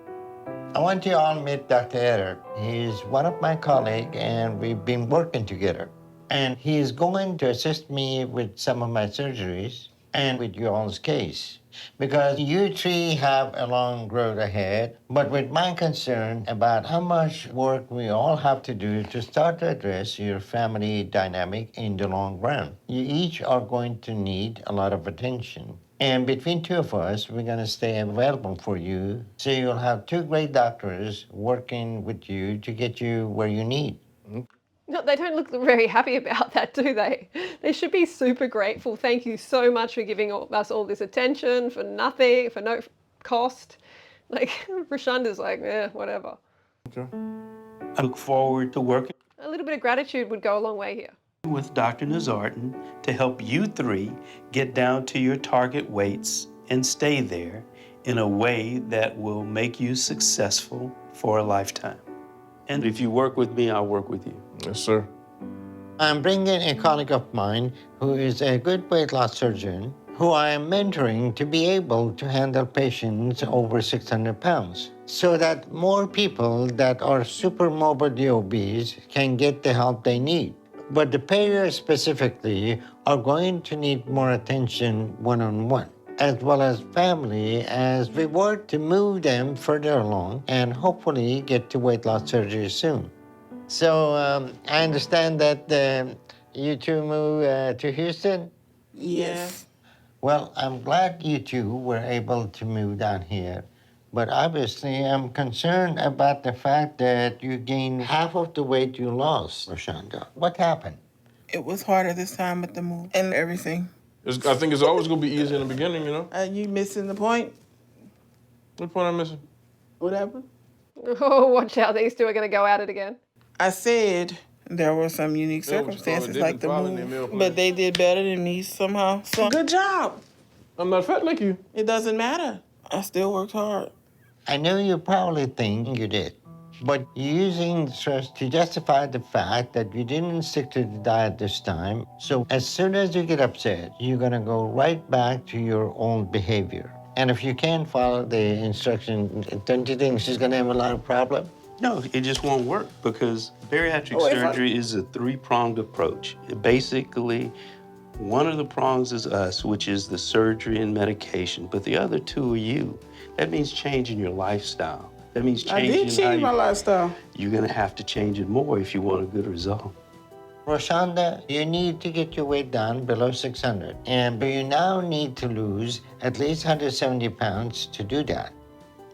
I want you all to meet Dr. Eder. He's one of my colleagues, and we've been working together. And he's going to assist me with some of my surgeries and with you all's case. Because you three have a long road ahead, but with my concern about how much work we all have to do to start to address your family dynamic in the long run. You each are going to need a lot of attention. And between two of us, we're going to stay available for you, so you'll have two great doctors working with you to get you where you need. No, they don't look very happy about that, do they? They should be super grateful. Thank you so much for giving us all this attention for nothing, for no cost. Like, Roshanda's like, yeah, whatever. Okay. I look forward to working A little bit of gratitude would go a long way here. with Dr. Nazartan to help you three get down to your target weights and stay there in a way that will make you successful for a lifetime. And if you work with me, I'll work with you. Yes, sir. I'm bringing a colleague of mine who is a good weight loss surgeon, who I am mentoring to be able to handle patients over 600 pounds, so that more people that are super morbidly obese can get the help they need. But the payers specifically are going to need more attention one-on-one, as well as family, as we work to move them further along and hopefully get to weight loss surgery soon. So I understand that you two move to Houston? Yes. Well, I'm glad you two were able to move down here. But obviously, I'm concerned about the fact that you gained half of the weight you lost, Roshanda. What happened? It was harder this time with the move and everything. I think it's always gonna be easy in the beginning, you know? You missing the point? What point I'm missing? What happened? Oh, watch out, these two are going to go at it again. I said there were some unique circumstances like the move, but they did better than me somehow. So good job. I'm not fat like you. It doesn't matter. I still worked hard. I know you probably think you did, but you're using stress to justify the fact that you didn't stick to the diet this time. So as soon as you get upset, you're gonna go right back to your old behavior. And if you can't follow the instruction, don't you think she's gonna have a lot of problems? No, it just won't work because bariatric surgery is a three-pronged approach. Basically, one of the prongs is us, which is the surgery and medication, but the other two are you. That means changing your lifestyle. That means changing I did change my lifestyle. You're gonna have to change it more if you want a good result. Roshanda, you need to get your weight down below 600, and you now need to lose at least 170 pounds to do that.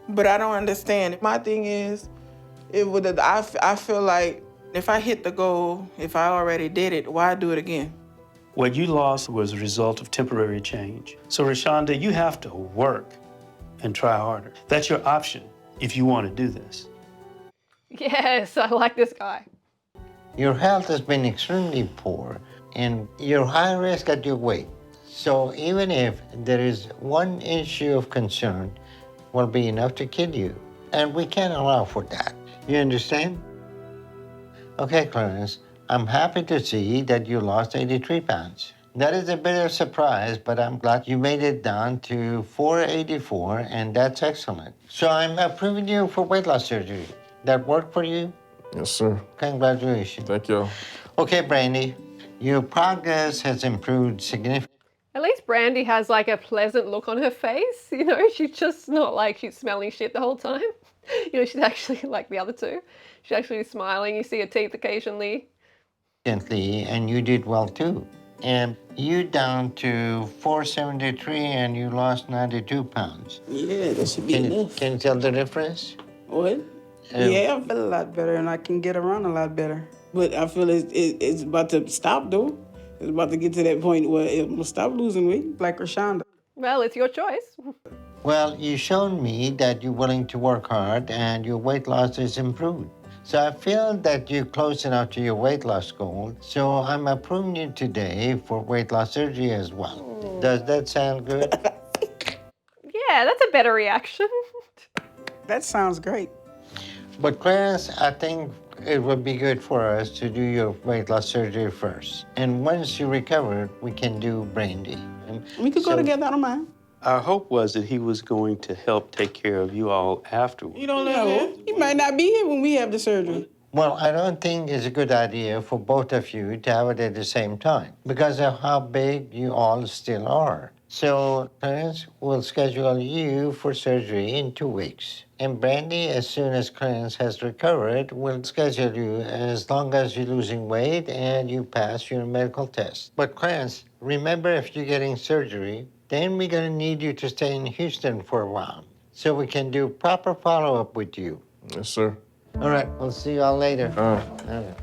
But I don't understand. My thing is, I feel like if I hit the goal, if I already did it, why do it again? What you lost was a result of temporary change. So, Roshanda, you have to work and try harder. That's your option if you want to do this. Yes, I like this guy. Your health has been extremely poor, and you're high risk at your weight. So even if there is one issue of concern, will be enough to kill you. And we can't allow for that. You understand? Okay, Clarence, I'm happy to see that you lost 83 pounds. That is a bit of a surprise, but I'm glad you made it down to 484, and that's excellent. So I'm approving you for weight loss surgery. That work for you? Yes, sir. Congratulations. Thank you. Okay, Brandie, your progress has improved significantly. At least Brandie has like a pleasant look on her face. You know, she's just not like she's smelling shit the whole time. You know, she's actually like the other two. She's actually smiling. You see her teeth occasionally. And you did well too. And you down to 473 and you lost 92 pounds. Yeah, that should be enough. Can you tell the difference? What? Yeah, I feel a lot better and I can get around a lot better. But I feel it's about to stop though. It's about to get to that point where it will stop losing weight, like Roshanda. Well, it's your choice. Well, you've shown me that you're willing to work hard and your weight loss is improved. So I feel that you're close enough to your weight loss goal. So I'm approving you today for weight loss surgery as well. Does that sound good? Yeah, that's a better reaction. That sounds great. But Clarence, I think it would be good for us to do your weight loss surgery first. And once you recover, we can do Brandie. We could go together, I don't mind. Our hope was that he was going to help take care of you all afterwards. You don't know. He might not be here when we have the surgery. Well, I don't think it's a good idea for both of you to have it at the same time because of how big you all still are. So, Clarence, we'll schedule you for surgery in 2 weeks. And Brandie, as soon as Clarence has recovered, we'll schedule you as long as you're losing weight and you pass your medical test. But Clarence, remember if you're getting surgery, then we're gonna need you to stay in Houston for a while so we can do proper follow-up with you. Yes, sir. All right, we'll see you all later. All right. Okay.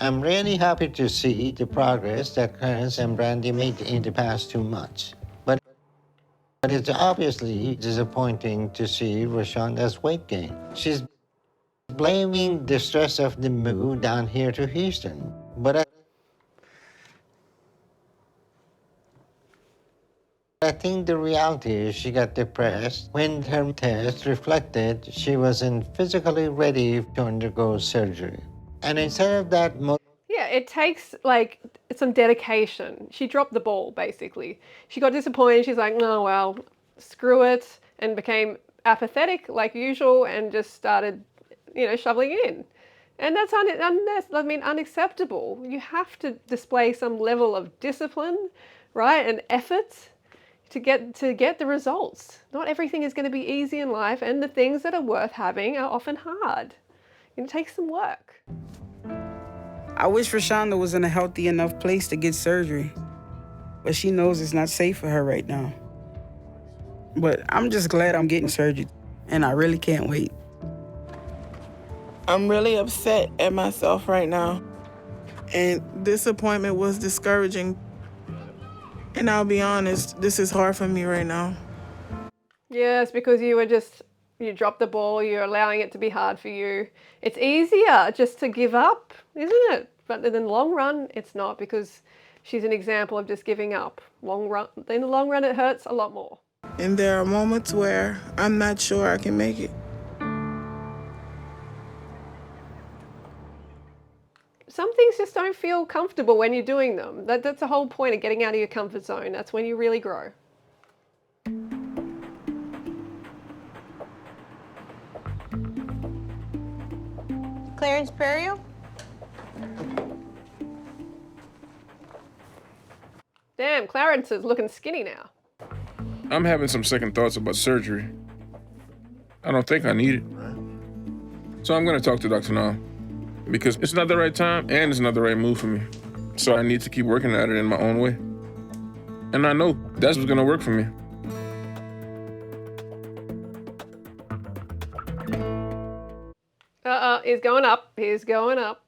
I'm really happy to see the progress that Clarence and Brandie made in the past 2 months. But it's obviously disappointing to see Roshanda's weight gain. She's blaming the stress of the move down here to Houston. But I think the reality is she got depressed when her test reflected she wasn't physically ready to undergo surgery. And instead of that, Yeah, it takes like some dedication. She dropped the ball, basically. She got disappointed. She's like, no, well, screw it, and became apathetic like usual and just started, you know, shoveling in. And that's unacceptable. You have to display some level of discipline, right, and effort to get the results. Not everything is going to be easy in life, and the things that are worth having are often hard. It takes some work. I wish Roshanda was in a healthy enough place to get surgery, but she knows it's not safe for her right now. But I'm just glad I'm getting surgery, and I really can't wait. I'm really upset at myself right now. And this appointment was discouraging. And I'll be honest, this is hard for me right now. Yes, because you dropped the ball, you're allowing it to be hard for you. It's easier just to give up, isn't it? But in the long run, it's not, because she's an example of just giving up. In the long run, it hurts a lot more. And there are moments where I'm not sure I can make it. Some things just don't feel comfortable when you're doing them. That's the whole point of getting out of your comfort zone. That's when you really grow. Clarence Perio? Damn, Clarence is looking skinny now. I'm having some second thoughts about surgery. I don't think I need it. So I'm gonna talk to Dr. now, because it's not the right time and it's not the right move for me. So I need to keep working at it in my own way. And I know that's what's gonna work for me. He's going up. He's going up.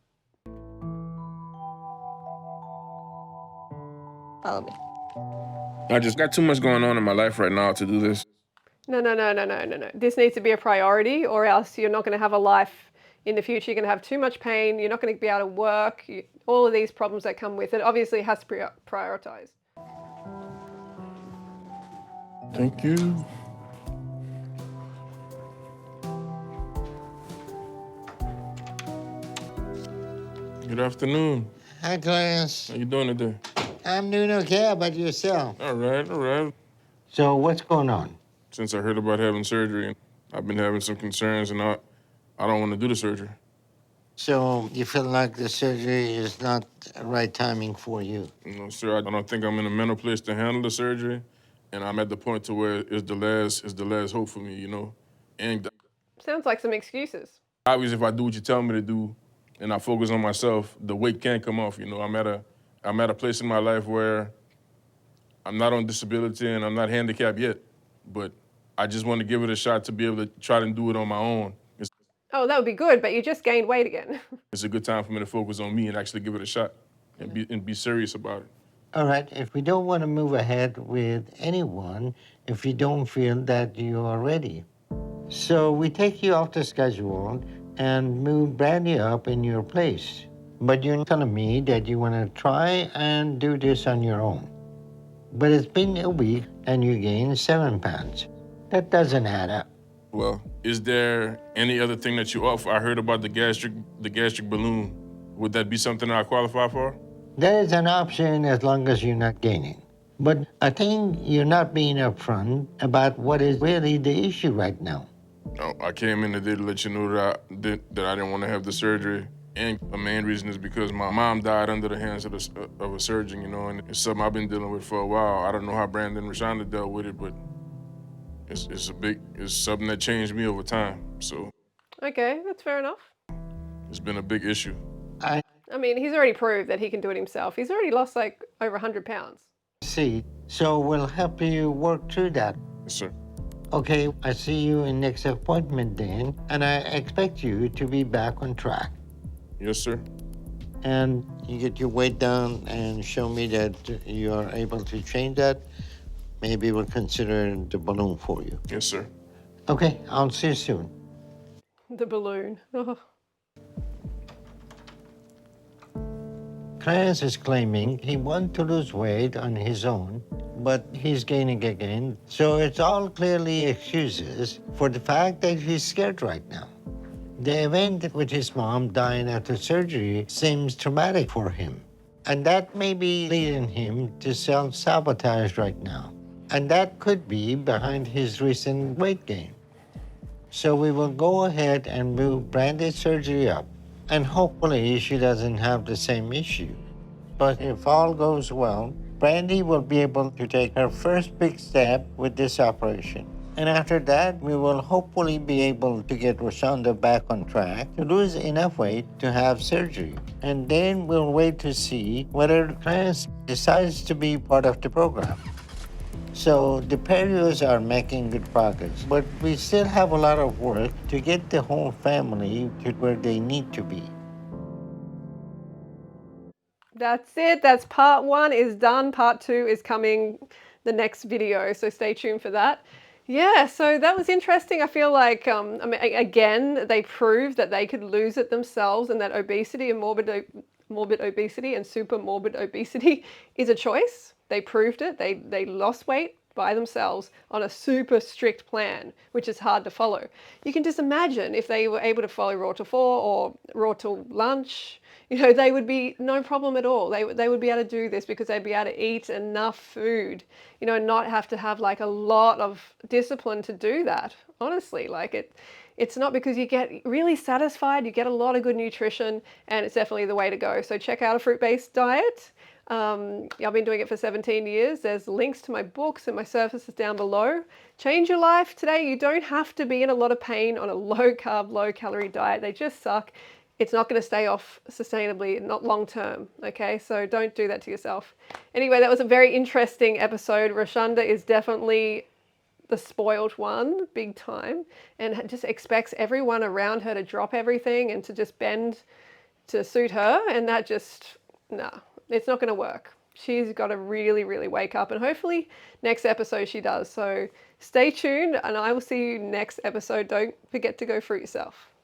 Follow me. I just got too much going on in my life right now to do this. No. This needs to be a priority, or else you're not going to have a life in the future. You're going to have too much pain. You're not going to be able to work. All of these problems that come with it. Obviously, it has to be prioritized. Thank you. Good afternoon. Hi, Clarence. How you doing today? I'm doing okay. How about yourself? All right. So what's going on? Since I heard about having surgery, I've been having some concerns, and I don't want to do the surgery. So you feel like the surgery is not the right timing for you? No, sir. I don't think I'm in a mental place to handle the surgery, and I'm at the point to where it's the last hope for me, you know. And Sounds like some excuses. obviously, if I do what you tell me to do, and I focus on myself, the weight can't come off. You know, I'm at a place in my life where I'm not on disability and I'm not handicapped yet, but I just want to give it a shot to be able to try to do it on my own. Oh, that would be good, but you just gained weight again. It's a good time for me to focus on me and actually give it a shot and be serious about it. All right, if we don't want to move ahead with anyone, if you don't feel that you are ready. So we take you off the schedule and move Brandie up in your place. But you're telling me that you want to try and do this on your own. But it's been a week and you gained 7 pounds. That doesn't add up. Well, is there any other thing that you offer? I heard about the gastric balloon. Would that be something I qualify for? That is an option as long as you're not gaining. But I think you're not being upfront about what is really the issue right now. No, I came in today to let you know that I didn't want to have the surgery. And the main reason is because my mom died under the hands of a surgeon, you know, and it's something I've been dealing with for a while. I don't know how Brandie and Roshanda dealt with it, but it's something that changed me over time, so. Okay, that's fair enough. It's been a big issue. I mean, he's already proved that he can do it himself. He's already lost like over 100 pounds. See, so we'll help you work through that. Yes, sir. Okay, I see you in next appointment then, and I expect you to be back on track. Yes, sir. And you get your weight down and show me that you are able to change that. Maybe we'll consider the balloon for you. Yes, sir. Okay, I'll see you soon. The balloon. Oh. Clarence is claiming he wants to lose weight on his own, but he's gaining again. So it's all clearly excuses for the fact that he's scared right now. The event with his mom dying after surgery seems traumatic for him. And that may be leading him to self-sabotage right now. And that could be behind his recent weight gain. So we will go ahead and move Brandie's surgery up. And hopefully she doesn't have the same issue. But if all goes well, Brandie will be able to take her first big step with this operation. And after that, we will hopefully be able to get Roshanda back on track to lose enough weight to have surgery. And then we'll wait to see whether Clarence decides to be part of the program. So the Perios are making good progress, but we still have a lot of work to get the whole family to where they need to be. That's it. That's part 1 is done. Part 2 is coming the next video, so stay tuned for that. Yeah, so that was interesting. I feel like, I mean, again, they proved that they could lose it themselves, and that obesity and morbid obesity and super morbid obesity is a choice. They proved it. They lost weight by themselves on a super strict plan, which is hard to follow. You can just imagine if they were able to follow Raw to 4 or Raw to lunch, you know, they would be no problem at all. They would be able to do this because they'd be able to eat enough food, you know, and not have to have like a lot of discipline to do that. Honestly, like it's not, because you get really satisfied, you get a lot of good nutrition, and it's definitely the way to go. So check out a fruit-based diet. I've been doing it for 17 years. There's links to my books and my services down below. Change your life today. You don't have to be in a lot of pain on a low-carb, low-calorie diet. They just suck. It's not going to stay off sustainably, not long term, okay? So don't do that to yourself. Anyway, that was a very interesting episode. Roshanda is definitely the spoiled one, big time, and just expects everyone around her to drop everything and to just bend to suit her, and that just, no, it's not going to work. She's got to really, really wake up, and hopefully next episode she does. So stay tuned, and I will see you next episode. Don't forget to go fruit yourself.